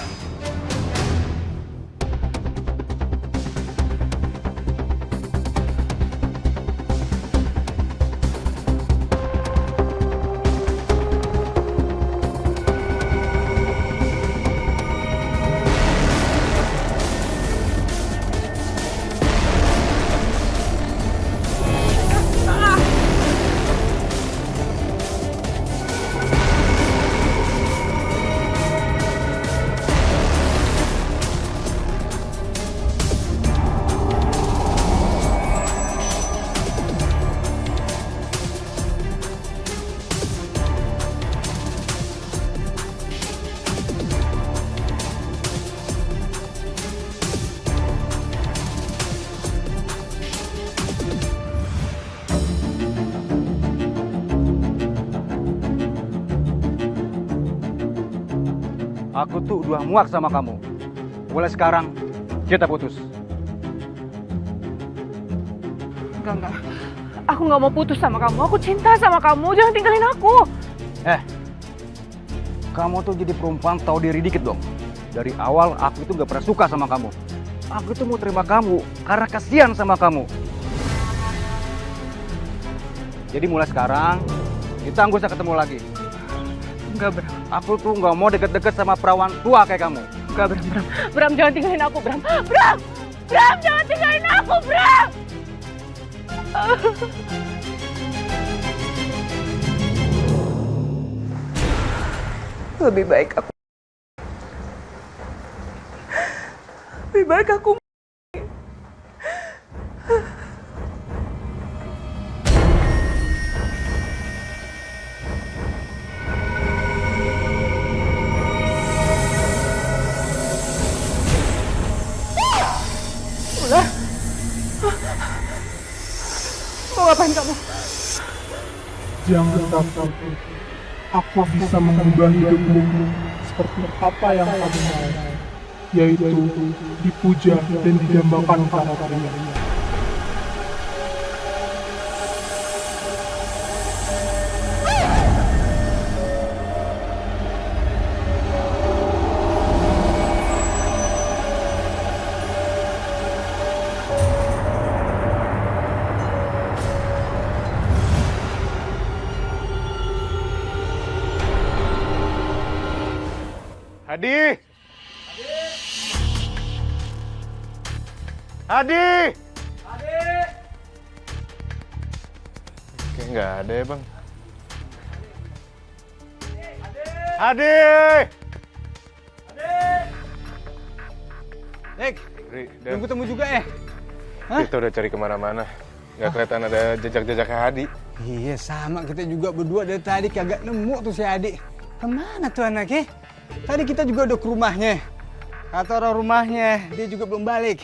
Aku tuh udah muak sama kamu. Mulai sekarang, kita putus. Enggak. Aku nggak mau putus sama kamu. Aku cinta sama kamu. Jangan tinggalin aku. Kamu tuh jadi perempuan tahu diri dikit dong. Dari awal aku itu gak pernah suka sama kamu. Aku tuh mau terima kamu karena kasihan sama kamu. Jadi mulai sekarang, kita nggak usah ketemu lagi. Enggak, Bram. Aku tuh nggak mau deket-deket sama perawan tua kayak kamu. Enggak, Bram. Bram, jangan tinggalin aku, Bram. Bram, jangan tinggalin aku, Bram. Lebih baik aku Mau ngapain kamu? Jangan takut. Aku bisa mengubah hidupmu seperti apa yang kamu mau, yaitu dipuja dan didambakan para pria. Hadi! Hadi! Kayak nggak ada ya, Bang. Hadi! Nek, Dan belum ketemu juga ya? Hah? kita udah cari kemana-mana. Nggak kelihatan ada jejak-jejaknya Hadi. Iya, sama kita juga berdua dari tadi kagak nemu tuh si Adi. Kemana tuh anaknya? Tadi kita juga udah ke rumahnya. Kata orang rumahnya, dia juga belum balik.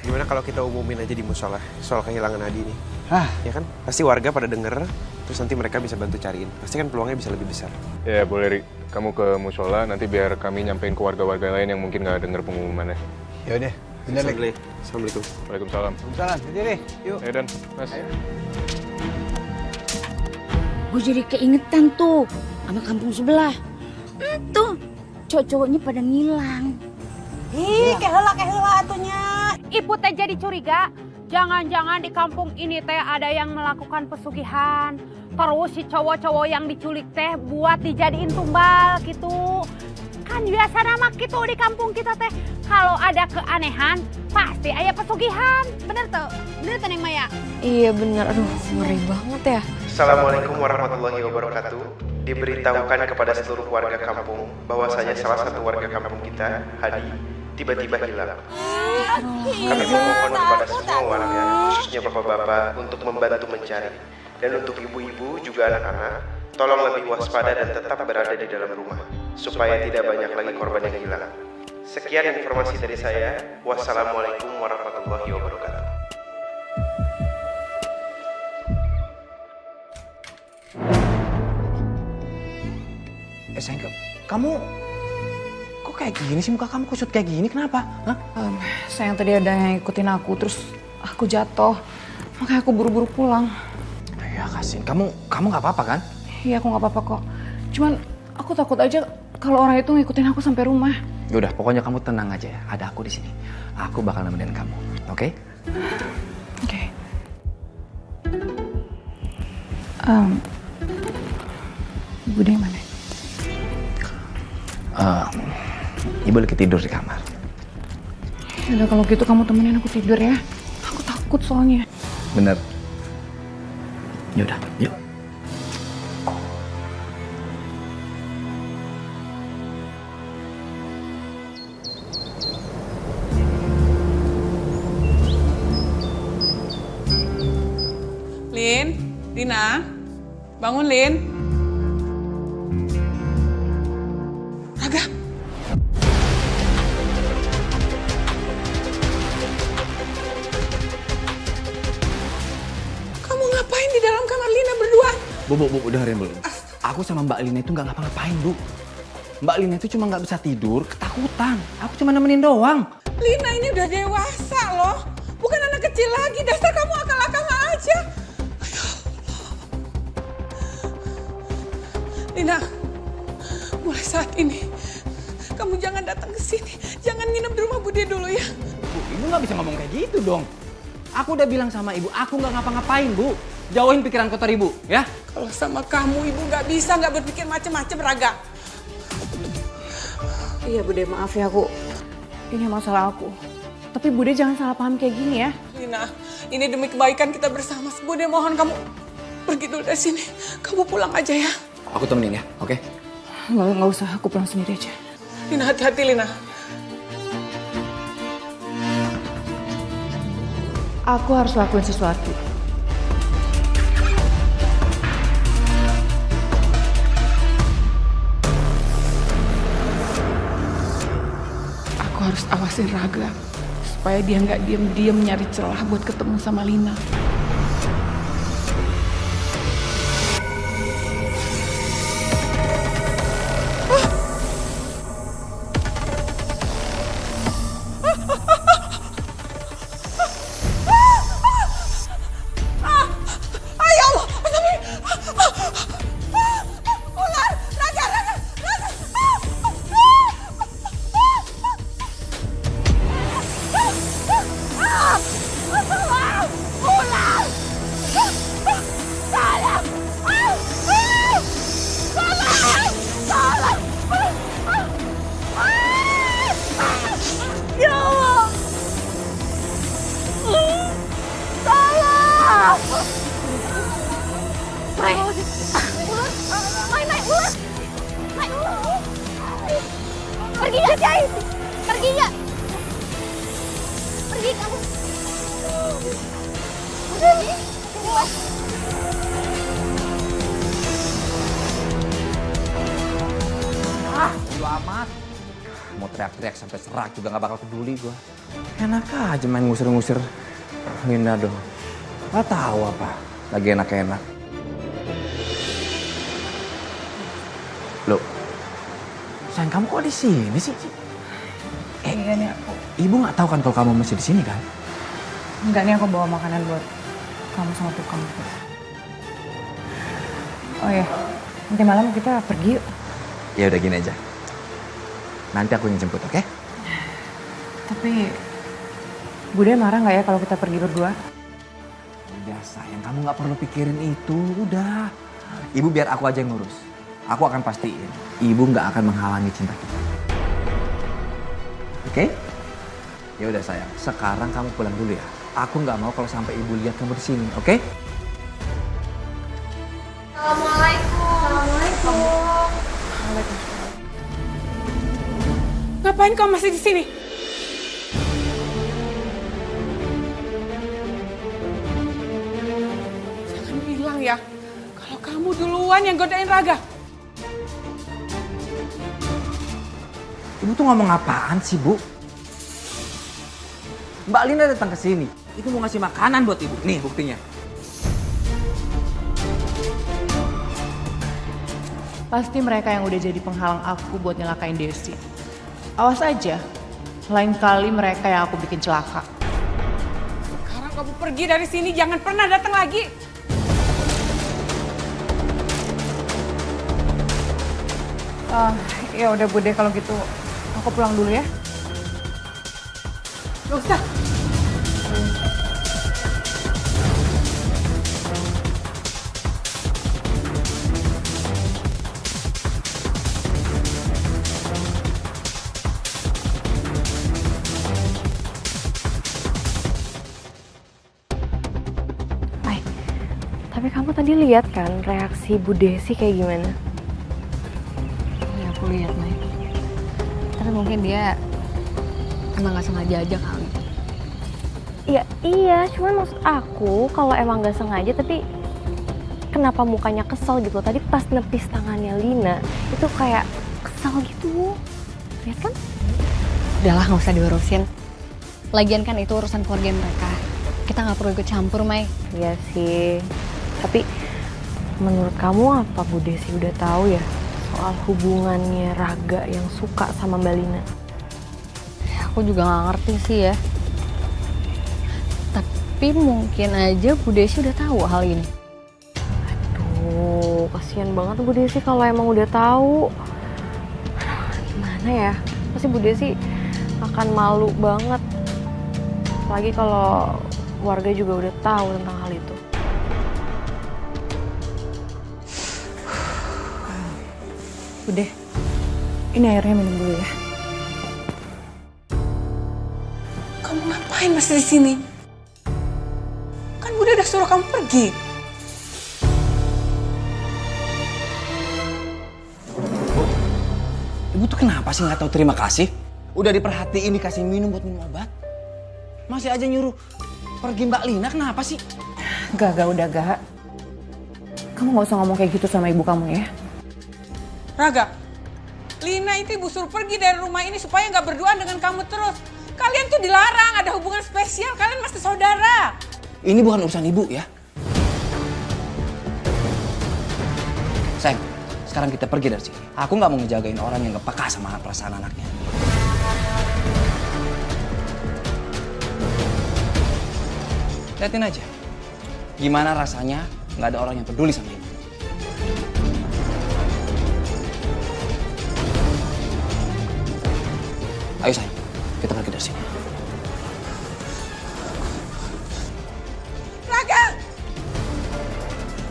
Gimana kalau kita umumin aja di musola soal kehilangan Adi ini? Hah? Ya kan? Pasti warga pada denger, terus nanti mereka bisa bantu cariin. Pasti kan peluangnya bisa lebih besar. Ya boleh, Ri. Kamu ke musola, nanti biar kami nyampein ke warga-warga lain yang mungkin nggak denger pengumumannya. Ya udah, bener Lik. Assalamualaikum. Waalaikumsalam. Waalaikumsalam. Jadi deh, yuk. Ayo Dan, Mas. Gue jadi keingetan tuh sama kampung sebelah. Tuh, cowok-cowoknya pada ngilang. Ih, kehela atunya. Ibu teh jadi curiga. Jangan-jangan di kampung ini teh ada yang melakukan pesugihan. Terus si cowok-cowok yang diculik teh buat dijadiin tumbal gitu. Kan biasa nama gitu di kampung kita teh. Kalau ada keanehan, pasti ada pesugihan. Bener tuh? Bener tuh Neng Maya? Iya bener, aduh ngeri banget ya. Assalamualaikum warahmatullahi wabarakatuh. Diberitahukan kepada seluruh warga kampung bahwasanya salah satu warga kampung kita, Hadi, tiba-tiba hilang. Kami memohon kepada semua warga, khususnya bapak-bapak, untuk membantu mencari. Dan untuk ibu-ibu juga anak-anak, tolong lebih waspada dan tetap berada di dalam rumah, supaya tidak banyak lagi korban yang hilang. Sekian informasi dari saya. Wassalamualaikum warahmatullahi wabarakatuh. Sayang, kamu kok kayak gini sih, muka kamu kusut kayak gini, kenapa? Hah? Sayang, tadi ada yang ikutin aku, terus aku jatuh. Makanya aku buru-buru pulang. Ya kasihin, kamu nggak apa-apa kan? Iya, aku nggak apa-apa kok. Cuman aku takut aja kalau orang itu ngikutin aku sampai rumah. Yaudah, pokoknya kamu tenang aja ya. Ada aku di sini. Aku bakal nemenin kamu, oke? Oke. Bude mana? Ibu lagi tidur di kamar. Udah kalau gitu kamu temenin aku tidur ya. Aku takut soalnya. Bener. Yaudah, yuk. Lin, Dina, bangun Lin. Raga. Kamu ngapain di dalam kamar Lina berdua? Bu, dengerin dulu. Aku sama Mbak Lina itu nggak ngapa-ngapain, Bu. Mbak Lina itu cuma nggak bisa tidur, ketakutan. Aku cuma nemenin doang. Lina ini udah dewasa loh. Bukan anak kecil lagi, dasar kamu akal-akalan aja. Lina, mulai saat ini kamu jangan datang ke sini. Jangan nginep di rumah Bude dulu ya. Bu, Ibu nggak bisa ngomong kayak gitu dong. Aku udah bilang sama Ibu, aku nggak ngapa-ngapain, Bu. Jauhin pikiran kotor Ibu, ya. Kalau sama kamu Ibu nggak bisa, nggak berpikir macem-macem, Raga. Iya Bude, maaf ya aku. Ini masalah aku. Tapi Bude jangan salah paham kayak gini ya. Lina, ini demi kebaikan kita bersama. Bude mohon kamu pergi dulu dari sini. Kamu pulang aja ya. Aku temenin ya, oke? Nggak usah, aku pulang sendiri aja. Lina, hati-hati Lina. Aku harus lakuin sesuatu. Aku harus awasin Raga supaya dia nggak diem-diem nyari celah buat ketemu sama Lina. Pergi gak Jai? Pergi gak? Pergi kamu. Pergi. Bodo amat. Mau teriak-teriak sampai serak juga gak bakal peduli gue. Enak aja main ngusir-ngusir Linda dong. Gak tahu apa, lagi enak-enak. Loh, sayang kamu kok di sini sih? Iya nih aku. Ibu nggak tahu kan kalau kamu masih di sini kan? Enggak nih aku bawa makanan buat kamu sama tukang. Oh ya, nanti malam kita pergi yuk. Ya udah gini aja. Nanti aku yang jemput, oke? Tapi Bude marah nggak ya kalau kita pergi berdua? Udah sayang, kamu nggak perlu pikirin itu. Udah. Ibu biar aku aja yang ngurus. Aku akan pastiin ibu nggak akan menghalangi cinta kita. Oke? Ya udah sayang, sekarang kamu pulang dulu ya. Aku nggak mau kalau sampai ibu lihat kamu di sini, oke? Assalamualaikum. Ngapain kamu masih di sini? Jangan bilang ya, kalau kamu duluan yang godain Raga. Ibu tuh ngomong apaan sih, Bu? Mbak Lina datang ke sini. Itu mau ngasih makanan buat ibu. Nih buktinya. Pasti mereka yang udah jadi penghalang aku buat nyelakain Desi. Awas aja, lain kali mereka yang aku bikin celaka. Sekarang kamu pergi dari sini, jangan pernah datang lagi. Ya udah Bude, kalau gitu aku pulang dulu ya. Gak usah. Tapi kamu tadi lihat kan reaksi Bu Desi kayak gimana? Ya aku lihat, Mai. Tapi mungkin dia emang gak sengaja aja kali. Iya, cuman maksud aku kalau emang gak sengaja tapi kenapa mukanya kesel gitu. Tadi pas nepis tangannya Lina itu kayak kesel gitu. Lihat kan? Udahlah, gak usah diurusin. Lagian kan itu urusan keluarga mereka. Kita gak perlu ikut campur, Mai. Iya sih. Tapi menurut kamu apa Bu Desi udah tahu ya soal hubungannya Raga yang suka sama Mbak Lina? Aku juga gak ngerti sih ya. Tapi mungkin aja Bu Desi udah tahu hal ini. Aduh, kasihan banget Bu Desi kalau emang udah tahu. Gimana ya? Pasti Bu Desi akan malu banget. Apalagi kalau warga juga udah tahu tentang hal itu. Udah, ini airnya minum dulu ya. Kamu ngapain masih di sini? Kan Bude udah suruh kamu pergi. Ibu tuh kenapa sih nggak tahu terima kasih? Udah diperhatiin dikasih minum buat minum obat. Masih aja nyuruh pergi Mbak Lina, kenapa sih? Gak, udah gak. Kamu gak usah ngomong kayak gitu sama ibu kamu ya. Raga, Lina itu ibu suruh pergi dari rumah ini supaya gak berduaan dengan kamu terus. Kalian tuh dilarang, ada hubungan spesial, kalian masih saudara. Ini bukan urusan ibu ya. Sayang, sekarang kita pergi dari sini. Aku gak mau ngejagain orang yang gak peka sama perasaan anaknya. Liatin aja, gimana rasanya gak ada orang yang peduli sama ibu. Ayo sayang, kita pergi dari sini. Raga!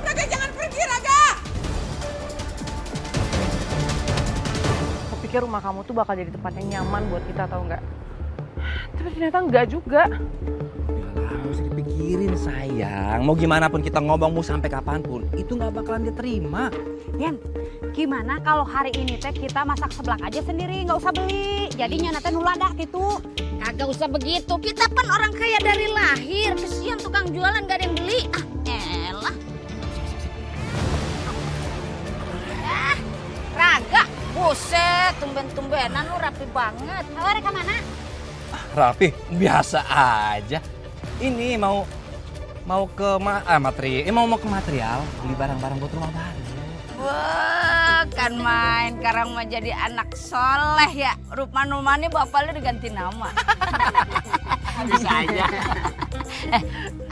Raga jangan pergi, Raga! Aku pikir rumah kamu tuh bakal jadi tempat yang nyaman buat kita, tau nggak? Tapi ternyata enggak juga. Gak usah dipikirin sayang. Mau gimana pun kita ngomong, mau sampai kapanpun, itu gak bakalan diterima. Yan, gimana kalau hari ini teh kita masak seblak aja sendiri, nggak usah beli. Jadinya nanti nuladak gitu. Kagak usah begitu, kita kan orang kaya dari lahir. Kesian tukang jualan gak ada yang beli. Ah, elah. Raga, buset, tumben-tumbenan lu rapi banget. Halo, Reka mana? Rapi, biasa aja. Ini mau ke material, beli barang-barang buat rumah baru. Wah, kan main. Sekarang mah jadi anak soleh ya. Rumah-rumahnya bapak lu diganti nama. Bisa aja.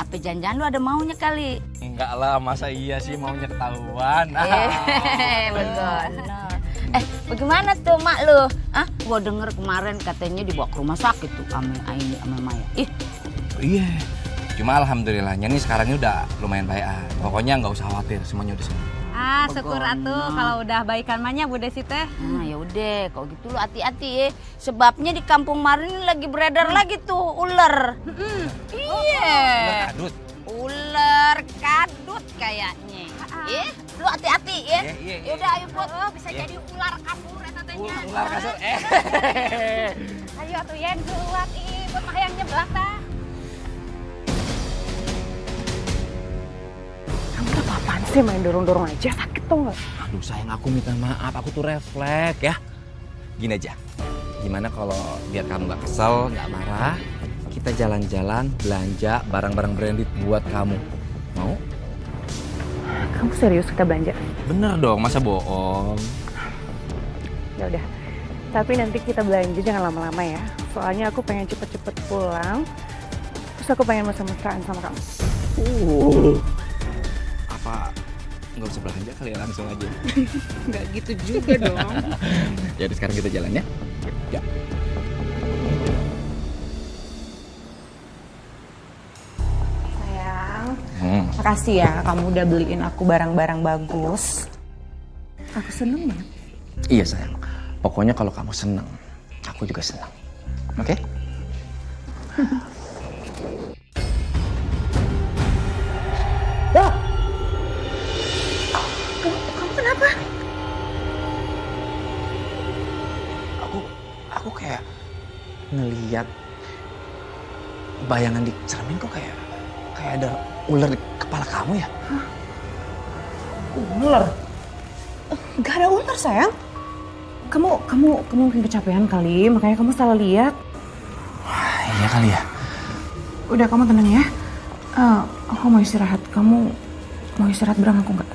Apa janjian lu ada maunya kali? Enggak lah, masa iya sih maunya ketahuan. Betul. Bagaimana tuh mak lu? Gua denger kemarin katanya dibawa ke rumah sakit tuh sama Aini sama Maya. Iya. Cuma alhamdulillahnya nih sekarang ini udah lumayan baik. Pokoknya nggak usah khawatir, semuanya udah sembuh. Syukur atuh kalau udah baikan mahnya Bu Desi teh. Nah, ya udah, kalau gitu lu hati-hati ya. Sebabnya di kampung Marin ini lagi beredar lagi tuh ular. Iya. Ular kadut. Ular kadut kayaknya. Lu hati-hati ya. Ya udah ayo buat Bisa jadi ular kabur eta teh nya. Ular kasur. Ayo atuh yen keluar buat mah yang nyeblak tah. Kamu tuh apaan sih main dorong-dorong aja, sakit tuh nggak? Aduh sayang, aku minta maaf, aku tuh refleks ya. Gini aja, gimana kalau biar kamu nggak kesel, nggak marah, kita jalan-jalan belanja barang-barang branded buat kamu. Mau? Kamu serius kita belanja? Bener dong, masa bohong? Ya udah. Tapi nanti kita belanja jangan lama-lama ya. Soalnya aku pengen cepet-cepet pulang. Terus aku pengen mesra-mesraan sama kamu. Apa nggak usah belanja kali ya, langsung aja? Nggak gitu juga dong. Ya udah sekarang kita jalan ya. Ya. Sayang, makasih ya kamu udah beliin aku barang-barang bagus. Aku seneng banget. Iya sayang, pokoknya kalau kamu senang, aku juga senang. Oke? Kamu kenapa? Aku kayak ngeliat bayangan di cermin kok kayak ada ular di kepala kamu ya? Ular? Gak ada ular sayang. Kamu mungkin kecapean kali, makanya kamu salah lihat. Iya kali ya. Udah kamu tenang ya. Aku mau istirahat. Kamu mau istirahat bareng aku nggak?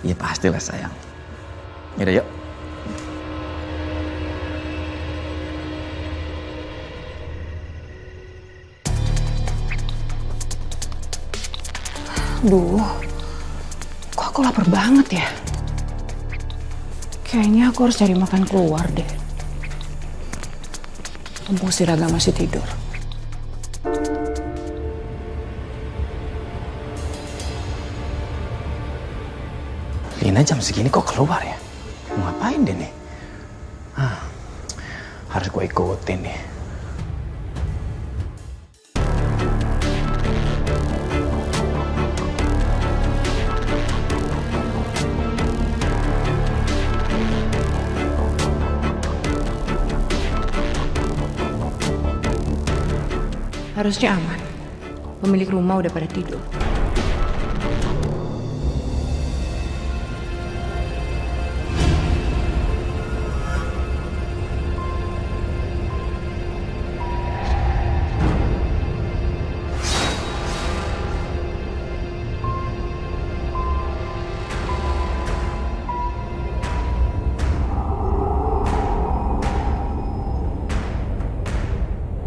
Iya pastilah sayang. Yaudah yuk. Duh, kok aku lapar banget ya? Kayaknya aku harus cari makan keluar deh. Mumpung si Raga masih tidur. Lina jam segini kok keluar ya? Mau ngapain deh nih? Harus gue ikutin nih. Harusnya aman. Pemilik rumah udah pada tidur.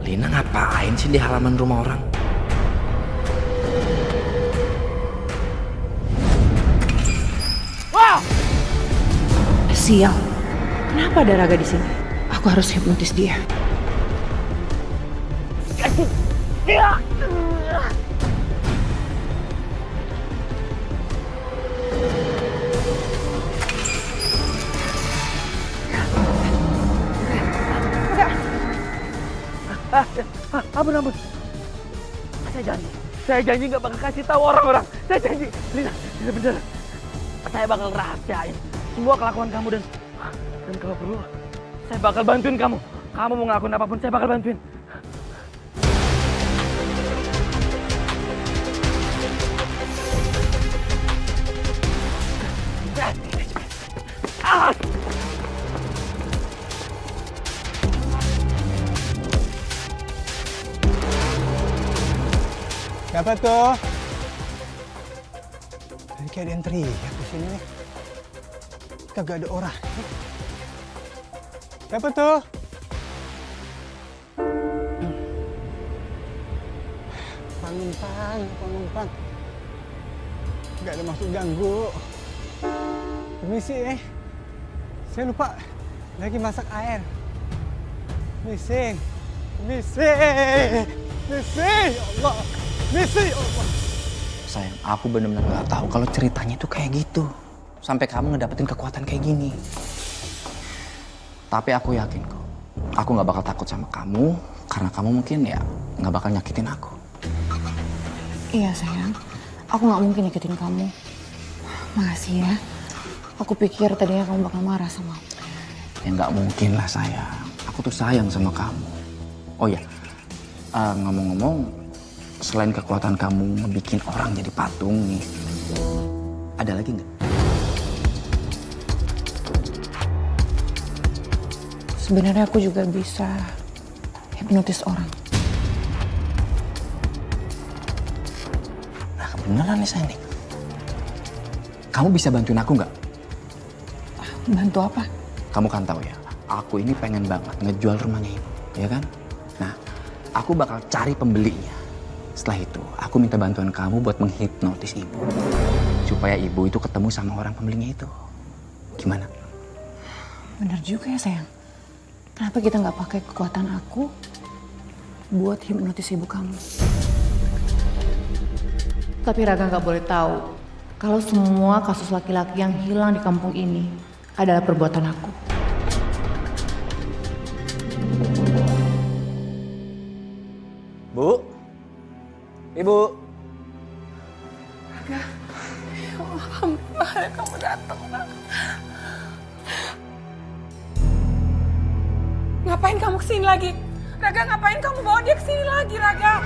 Lina ngapain sih di halaman rumah orang? Wow! Sial. Kenapa ada Raga di sini? Aku harus hipnotis dia. Ampun. Saya janji nggak bakal kasih tahu orang-orang. Saya janji, Lina bener. Saya bakal rahasiain semua kelakuan kamu dan kalau perlu, saya bakal bantuin kamu. Kamu mau ngelakuin apapun, saya bakal bantuin. Siapa tuh? Tadi kayak ada yang teriak di sini nih. Kagak ada orang. Siapa tuh? Numpang. Gak ada maksud ganggu. Permisi. Saya lupa lagi masak air. Permisi. Ya Allah. Permisi, ya Allah. Sayang, aku benar-benar nggak tahu kalau ceritanya itu kayak gitu. Sampai kamu ngedapetin kekuatan kayak gini. Tapi aku yakin kok, aku nggak bakal takut sama kamu karena kamu mungkin ya nggak bakal nyakitin aku. Iya sayang, aku nggak mungkin nyakitin kamu. Makasih ya. Aku pikir tadinya kamu bakal marah sama aku. Ya nggak mungkin lah sayang. Aku tuh sayang sama kamu. Oh ya, ngomong-ngomong, selain kekuatan kamu ngebikin orang jadi patung nih, ada lagi nggak? Sebenarnya aku juga bisa hipnotis orang. Nah kebenaran nih sayang nih. Kamu bisa bantuin aku nggak? Bantu apa? Kamu kan tahu ya, aku ini pengen banget ngejual rumahnya ibu, ya kan? Nah, aku bakal cari pembelinya. Setelah itu, aku minta bantuan kamu buat menghipnotis ibu. Supaya ibu itu ketemu sama orang pembelinya itu. Gimana? Bener juga ya sayang. Kenapa kita nggak pakai kekuatan aku buat hipnotis ibu kamu? Tapi Raga nggak boleh tahu kalau semua kasus laki-laki yang hilang di kampung ini adalah perbuatan aku. Bu? Ibu? Raga, alhamdulillah kamu datang, Nak. Ngapain kamu kesini lagi? Raga, ngapain kamu bawa dia kesini lagi, Raga?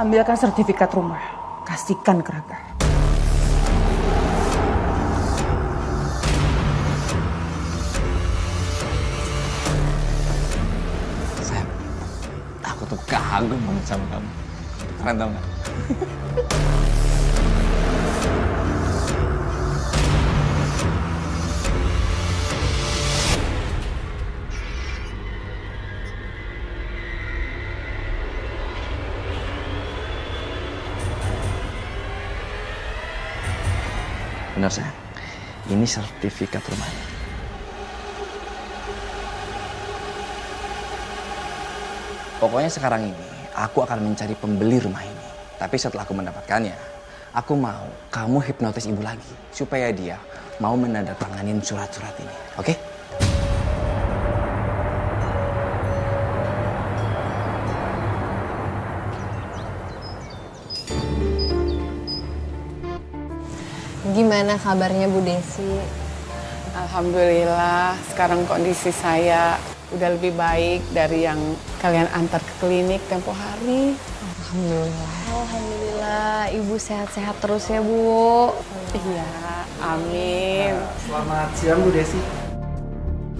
Ambilkan sertifikat rumah, kasihkan ke Raga. Sayang, aku tuh kagum banget sama kamu. Keren tau gak? Benar sayang, ini sertifikat rumahnya. Pokoknya sekarang ini aku akan mencari pembeli rumah ini. Tapi setelah aku mendapatkannya, aku mau kamu hipnotis ibu lagi supaya dia mau menandatanganin surat-surat ini. Oke? Gimana kabarnya Bu Desi? Alhamdulillah, sekarang kondisi saya udah lebih baik dari yang kalian antar ke klinik tempo hari. Alhamdulillah. Alhamdulillah, Ibu sehat-sehat terus ya Bu. Iya, amin. Selamat siang Bu Desi.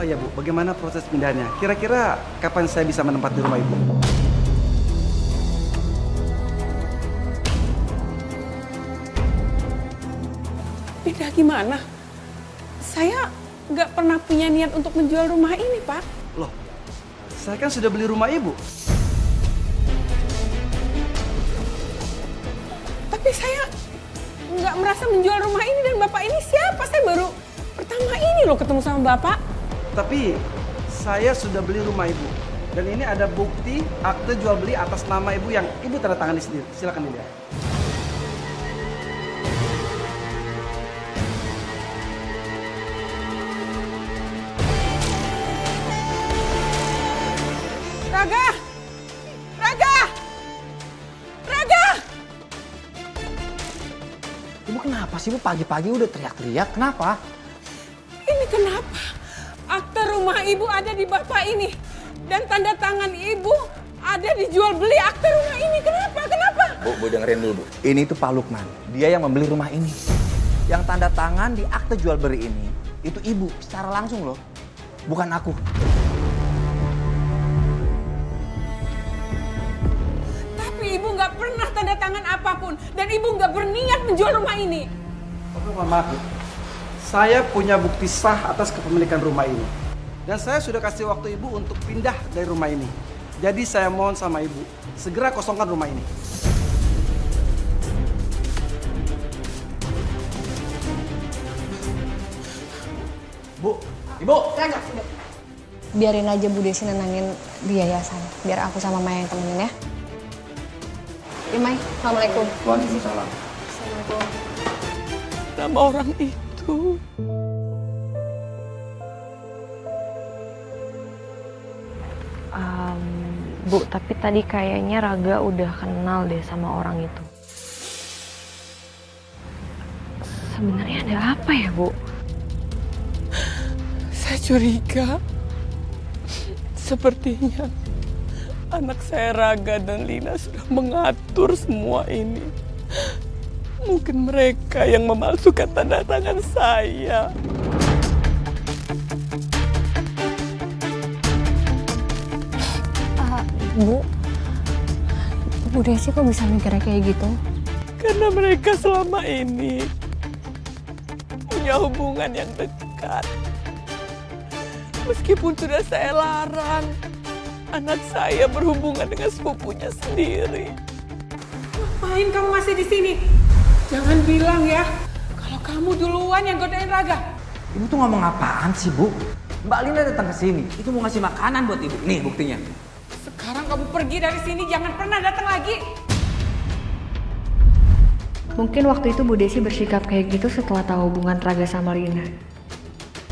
Oh iya Bu, bagaimana proses pindahnya? Kira-kira kapan saya bisa menempati rumah Ibu? Pindah gimana? Saya nggak pernah punya niat untuk menjual rumah ini, Pak. Loh, saya kan sudah beli rumah Ibu. Tapi saya nggak merasa menjual rumah ini dan Bapak ini siapa? Saya baru pertama ini loh ketemu sama Bapak. Tapi saya sudah beli rumah Ibu. Dan ini ada bukti akte jual beli atas nama Ibu yang Ibu tanda tangani sendiri. Silakan dilihat. Raga! Raga! Raga! Ibu kenapa sih Bu pagi-pagi udah teriak-teriak? Kenapa? Ini kenapa? Akte rumah Ibu ada di Bapak ini. Dan tanda tangan Ibu ada dijual beli akte rumah ini. Kenapa? Kenapa? Bu dengerin dulu Bu. Ini tuh Pak Lukman. Dia yang membeli rumah ini. Yang tanda tangan di akte jual beli ini itu ibu secara langsung loh, bukan aku. Tapi ibu nggak pernah tanda tangan apapun dan ibu nggak berniat menjual rumah ini. Mohon maaf, Bu. Saya punya bukti sah atas kepemilikan rumah ini. Dan saya sudah kasih waktu ibu untuk pindah dari rumah ini. Jadi saya mohon sama ibu, segera kosongkan rumah ini. Bu, Ibu. Biarin aja Bu Desi nenangin di yayasan. Biar aku sama Maya yang temenin ya. Ya Mai, Assalamualaikum. Waalaikumsalam. Assalamualaikum. Nama orang itu. Bu, tapi tadi kayaknya Raga udah kenal deh sama orang itu. Sebenarnya ada apa ya, Bu? Saya curiga sepertinya anak saya Raga dan Lina sudah mengatur semua ini. Mungkin mereka yang memalsukan tanda tangan saya. Bu Desi kok bisa mikirnya kayak gitu? Karena mereka selama ini punya hubungan yang dekat. Meskipun sudah saya larang, anak saya berhubungan dengan sepupunya sendiri. Ngapain kamu masih di sini? Jangan bilang ya, kalau kamu duluan yang godain Raga. Ibu tuh ngomong apaan sih, Bu? Mbak Lina datang ke sini, itu mau ngasih makanan buat ibu. Nih buktinya. Sekarang kamu pergi dari sini, jangan pernah datang lagi. Mungkin waktu itu Bu Desi bersikap kayak gitu setelah tahu hubungan Raga sama Lina.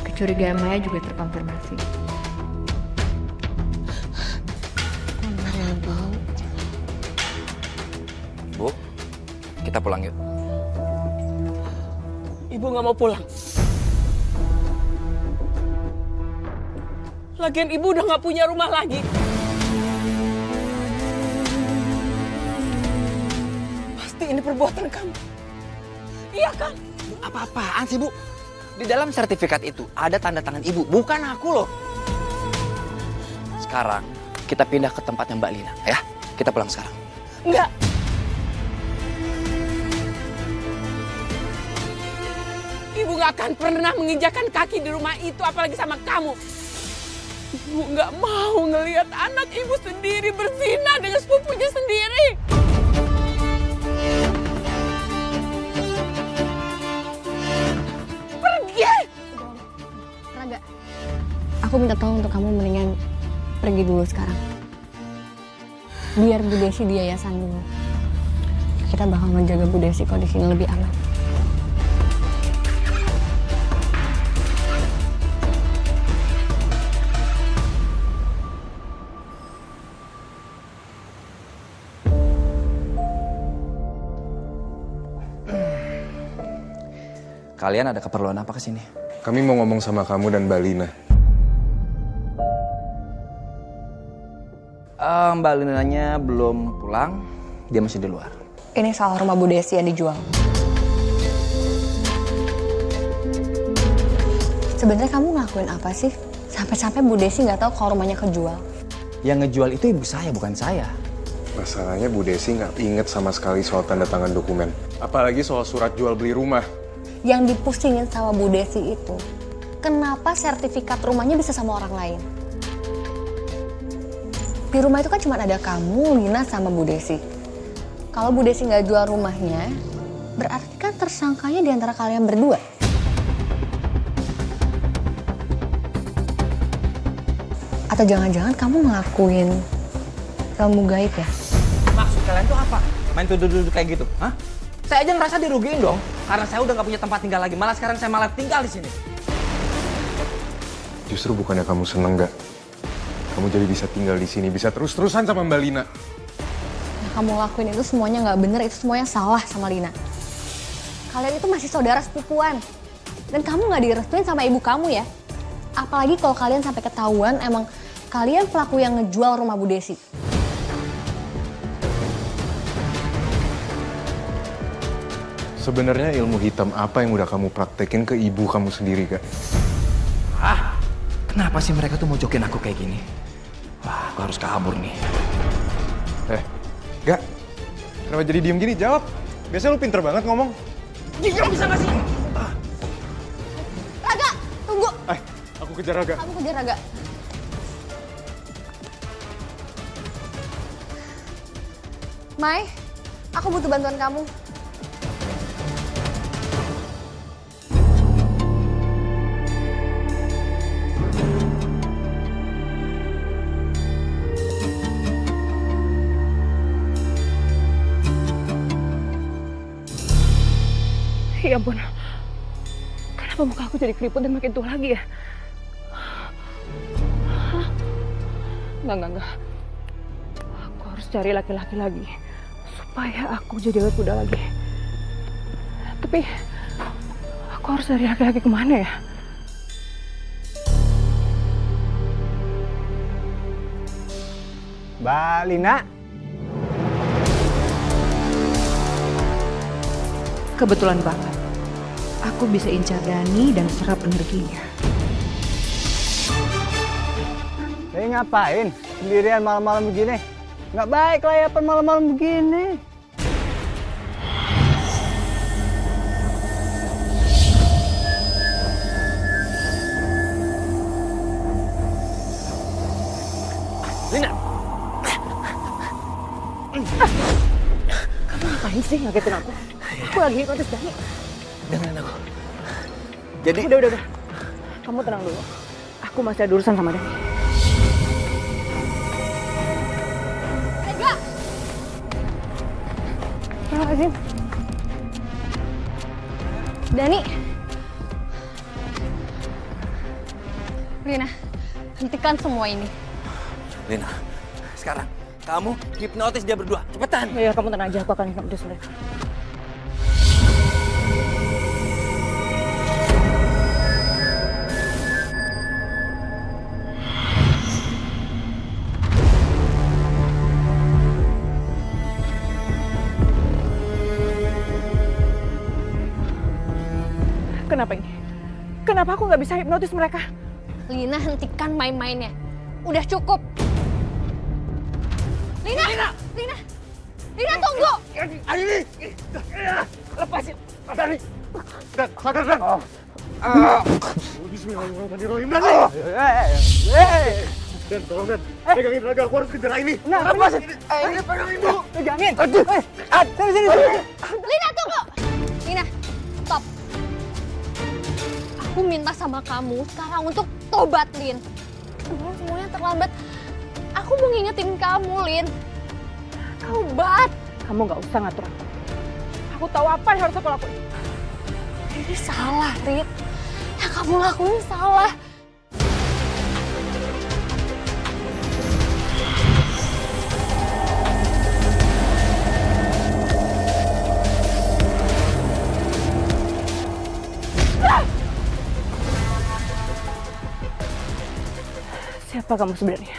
Kecurigaan Maya juga terkonfirmasi. Bu, kita pulang yuk. Ibu nggak mau pulang. Lagian ibu udah nggak punya rumah lagi. Pasti ini perbuatan kamu. Iya kan? Apa-apaan sih, Bu? Di dalam sertifikat itu ada tanda tangan ibu, bukan aku loh. Sekarang kita pindah ke tempatnya Mbak Lina, ya. Kita pulang sekarang. Enggak. Ibu nggak akan pernah menginjakan kaki di rumah itu, apalagi sama kamu. Ibu nggak mau ngelihat anak ibu sendiri berzina dengan sepupunya sendiri. Pergi! Raga, aku minta tolong untuk kamu mendingan pergi dulu sekarang. Biar Bu Desi di yayasan dulu. Kita bakal menjaga Bu Desi kalau di sini lebih aman. Kalian ada keperluan apa kesini? Kami mau ngomong sama kamu dan Mbak Lina. Mbak Linanya belum pulang, dia masih di luar. Ini soal rumah Bu Desi yang dijual. Sebenarnya kamu ngelakuin apa sih? Sampai-sampai Bu Desi nggak tahu kalau rumahnya kejual. Yang ngejual itu ibu saya, bukan saya. Masalahnya Bu Desi nggak inget sama sekali soal tanda tangan dokumen. Apalagi soal surat jual beli rumah. Yang dipusingin sama Bu Desi itu, kenapa sertifikat rumahnya bisa sama orang lain? Di rumah itu kan cuma ada kamu, Lina, sama Bu Desi. Kalau Bu Desi nggak jual rumahnya, berarti kan tersangkanya di antara kalian berdua. Atau jangan-jangan kamu ngelakuin ilmu gaib ya? Maksud kalian tuh apa? Main tuduh-tuduh kayak gitu? Hah? Saya aja ngerasa dirugiin dong, karena saya udah nggak punya tempat tinggal lagi. Malah sekarang saya malah tinggal di sini. Justru bukannya kamu seneng nggak? Kamu jadi bisa tinggal di sini, bisa terus-terusan sama Mbak Lina. Yang kamu lakuin itu semuanya nggak bener, itu semuanya salah sama Lina. Kalian itu masih saudara sepupuan. Dan kamu nggak direstuin sama ibu kamu ya. Apalagi kalau kalian sampai ketahuan emang kalian pelaku yang ngejual rumah Bu Desi. Sebenarnya ilmu hitam apa yang udah kamu praktekin ke ibu kamu sendiri, Kak? Kenapa sih mereka tuh mau jokin aku kayak gini? Wah, aku harus kabur nih. Gak. Kenapa jadi diem gini? Jawab. Biasanya lu pinter banget ngomong. Diam bisa gak sih? Raga, tunggu. Aku kejar Raga. Kamu kejar Raga. Mai, aku butuh bantuan kamu. Ya ampun, kenapa muka aku jadi keriput dan makin tua lagi ya? Hah? Enggak. Aku harus cari laki-laki lagi supaya aku jadi awet muda lagi. Tapi aku harus cari laki-laki kemana ya? Mbak Lina, kebetulan banget. Aku bisa incar Dani dan serap energinya. ngapain sendirian malam-malam begini? Nggak baik layapan malam-malam begini. Lina! Kamu ngapain sih ngagetin aku? Aku lagi hipnotis Dani. Dengerin aku. Jadi... Udah. Kamu tenang dulu. Aku masih ada urusan sama Dani. Ega! Astagfirullahaladzim. Dani. Lina, hentikan semua ini. Lina, sekarang kamu hipnotis dia berdua. Cepetan. Ya, kamu tenang aja. Aku akan hipnotis mereka. Kenapa ini? Kenapa aku nggak bisa hipnotis mereka? Lina, hentikan main-mainnya. Udah cukup. Lina, tunggu. Ini. Lepasin. Dani. Sadar, Dan. Bismillahirrahmanirrahim, Dan. Dan, tolong, Dan. Pegangin Raga, aku harus kejar ini. Nah, lepasin. Ini pegangin dulu. Pegangin. Sini. Lina, tunggu. Lina, stop. Aku minta sama kamu sekarang untuk tobat, Lin. Semuanya terlambat. Aku mau ngingetin kamu, Lin. Tobat. Kamu nggak usah ngatur aku. Aku tahu apa yang harus aku lakuin. Ini salah, Rit. Yang kamu lakuin salah. Siapa kamu sebenarnya?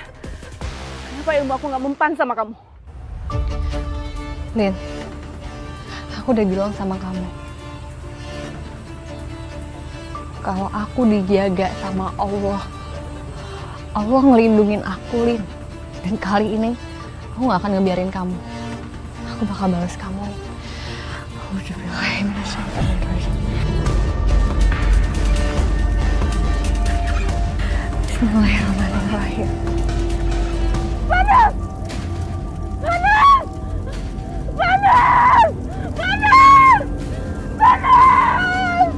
Kenapa ilmu aku nggak mempan sama kamu? Lin, aku udah bilang sama kamu. Kalau aku dijaga sama Allah. Allah ngelindungin aku, Lin. Dan kali ini, aku gak akan ngebiarin kamu. Aku bakal balas kamu, Lin. Bismillahirrahmanirrahim. Panas! Panas! Panas! Panas! Panas!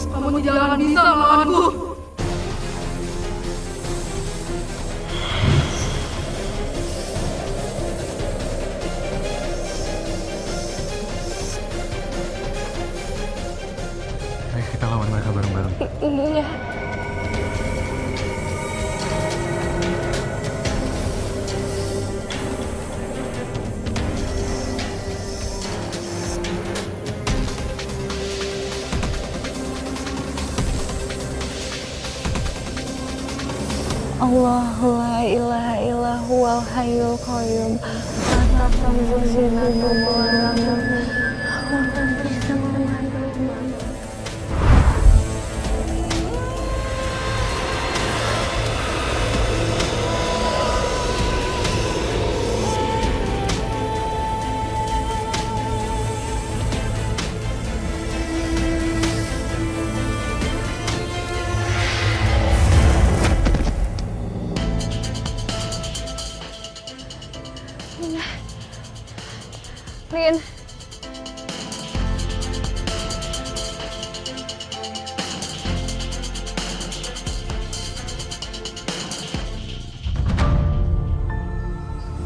Kamu jangan bisa melawanku. Ayo kita lawan mereka bareng-bareng. Iya. Allahu la ilaha illa huwal hayyul qayyum. La ta'khudhuhu sinatun wa la nawm. Lahu ma fis samawati wa ma fil ardh. Lin.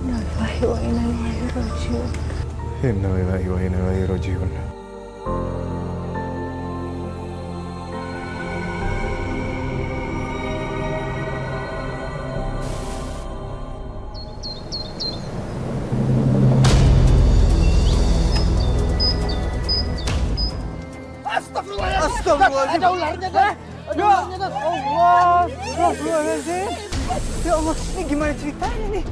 Innalillahi wa inna ilaihi raji'un. Inna lillahi wa inna ilaihi raji'un. Astagfirullahaladzim. Ada ularnya dah. Ada ularnya dah. Allah. Astagfirullahaladzim. Ya Allah, ini gimana ceritanya nih?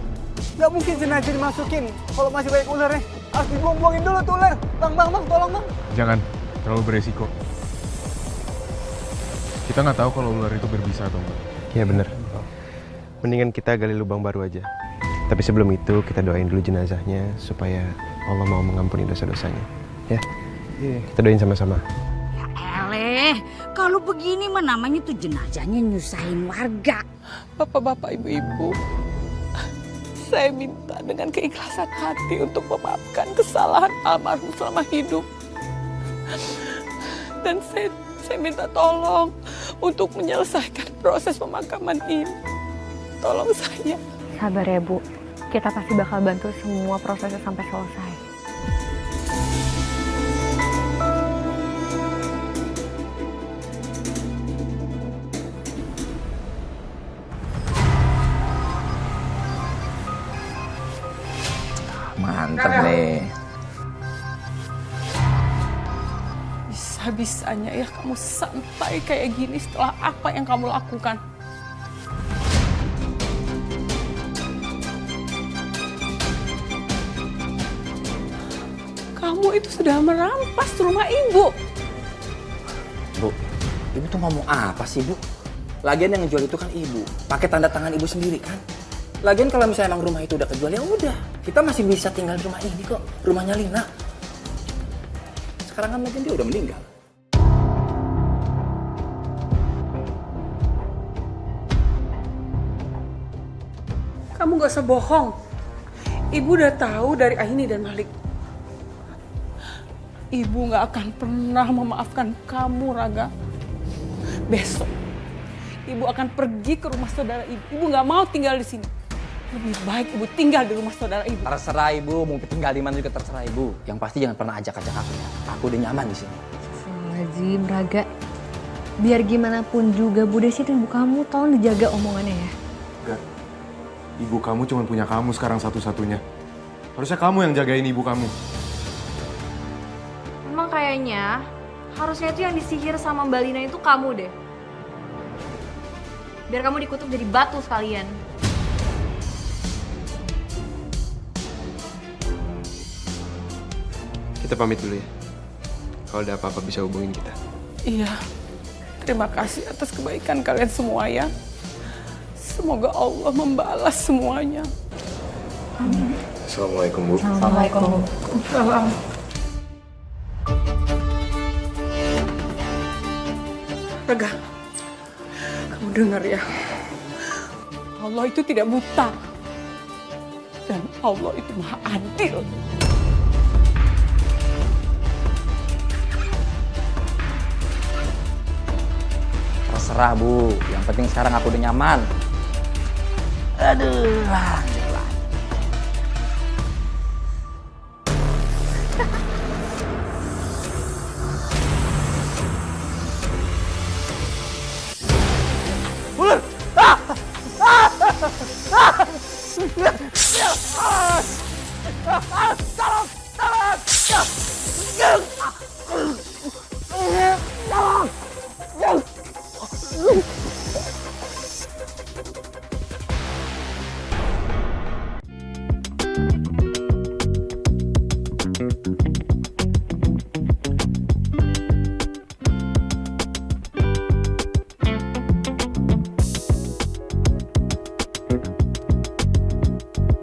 Gak mungkin jenazah dimasukin kalau masih banyak ularnya. Harus dibuang-buangin dulu tuh ular. Bang, tolong bang. Jangan, terlalu beresiko. Kita nggak tahu kalau ular itu berbisa atau enggak. Iya bener. Mendingan kita gali lubang baru aja. Tapi sebelum itu kita doain dulu jenazahnya supaya Allah mau mengampuni dosa-dosanya. Ya? Kita doain sama-sama. Eleh, kalau begini mah namanya tuh jenazahnya nyusahin warga. Bapak-bapak, ibu-ibu, saya minta dengan keikhlasan hati untuk memaafkan kesalahan almarhum selama hidup. Dan saya minta tolong untuk menyelesaikan proses pemakaman ini. Tolong saya. Sabar ya Bu, kita pasti bakal bantu semua prosesnya sampai selesai. Mantap nih. Bisa-bisanya ya kamu santai kayak gini setelah apa yang kamu lakukan. Kamu itu sudah merampas rumah ibu. Bu, ibu tuh ngomong apa sih, Bu? Lagian yang ngejual itu kan ibu. Pakai tanda tangan ibu sendiri kan? Lagian kalau misalnya emang rumah itu udah kejual ya udah. Kita masih bisa tinggal di rumah ini kok. Rumahnya Lina. Sekarang kan lagian dia udah meninggal. Kamu gak usah bohong. Ibu udah tahu dari Aini dan Malik. Ibu gak akan pernah memaafkan kamu, Raga. Besok, ibu akan pergi ke rumah saudara ibu. Ibu gak mau tinggal di sini. Lebih baik ibu tinggal di rumah saudara ibu. Terserah ibu, mau tinggal di mana juga terserah ibu. Yang pasti jangan pernah ajak-ajak aku ya. Aku udah nyaman di sini. Lazim, Raga. Biar gimana pun juga Bu Desi itu ibu kamu, tolong dijaga omongannya ya. Enggak. Ibu kamu cuma punya kamu sekarang satu-satunya. Harusnya kamu yang jagain ibu kamu. Emang kayaknya harusnya itu yang disihir sama Mbak Lina itu kamu deh. Biar kamu dikutuk jadi batu sekalian. Kita pamit dulu ya. Kalau ada apa-apa bisa hubungin kita. Iya, terima kasih atas kebaikan kalian semua ya. Semoga Allah membalas semuanya. Amin. Assalamualaikum, Bu. Assalamualaikum. Salam. Raga, kamu dengar ya. Allah itu tidak buta. Dan Allah itu maha adil. Terserah, Bu. Yang penting sekarang aku udah nyaman. Aduh, lanjutlah. Ular! Tolong!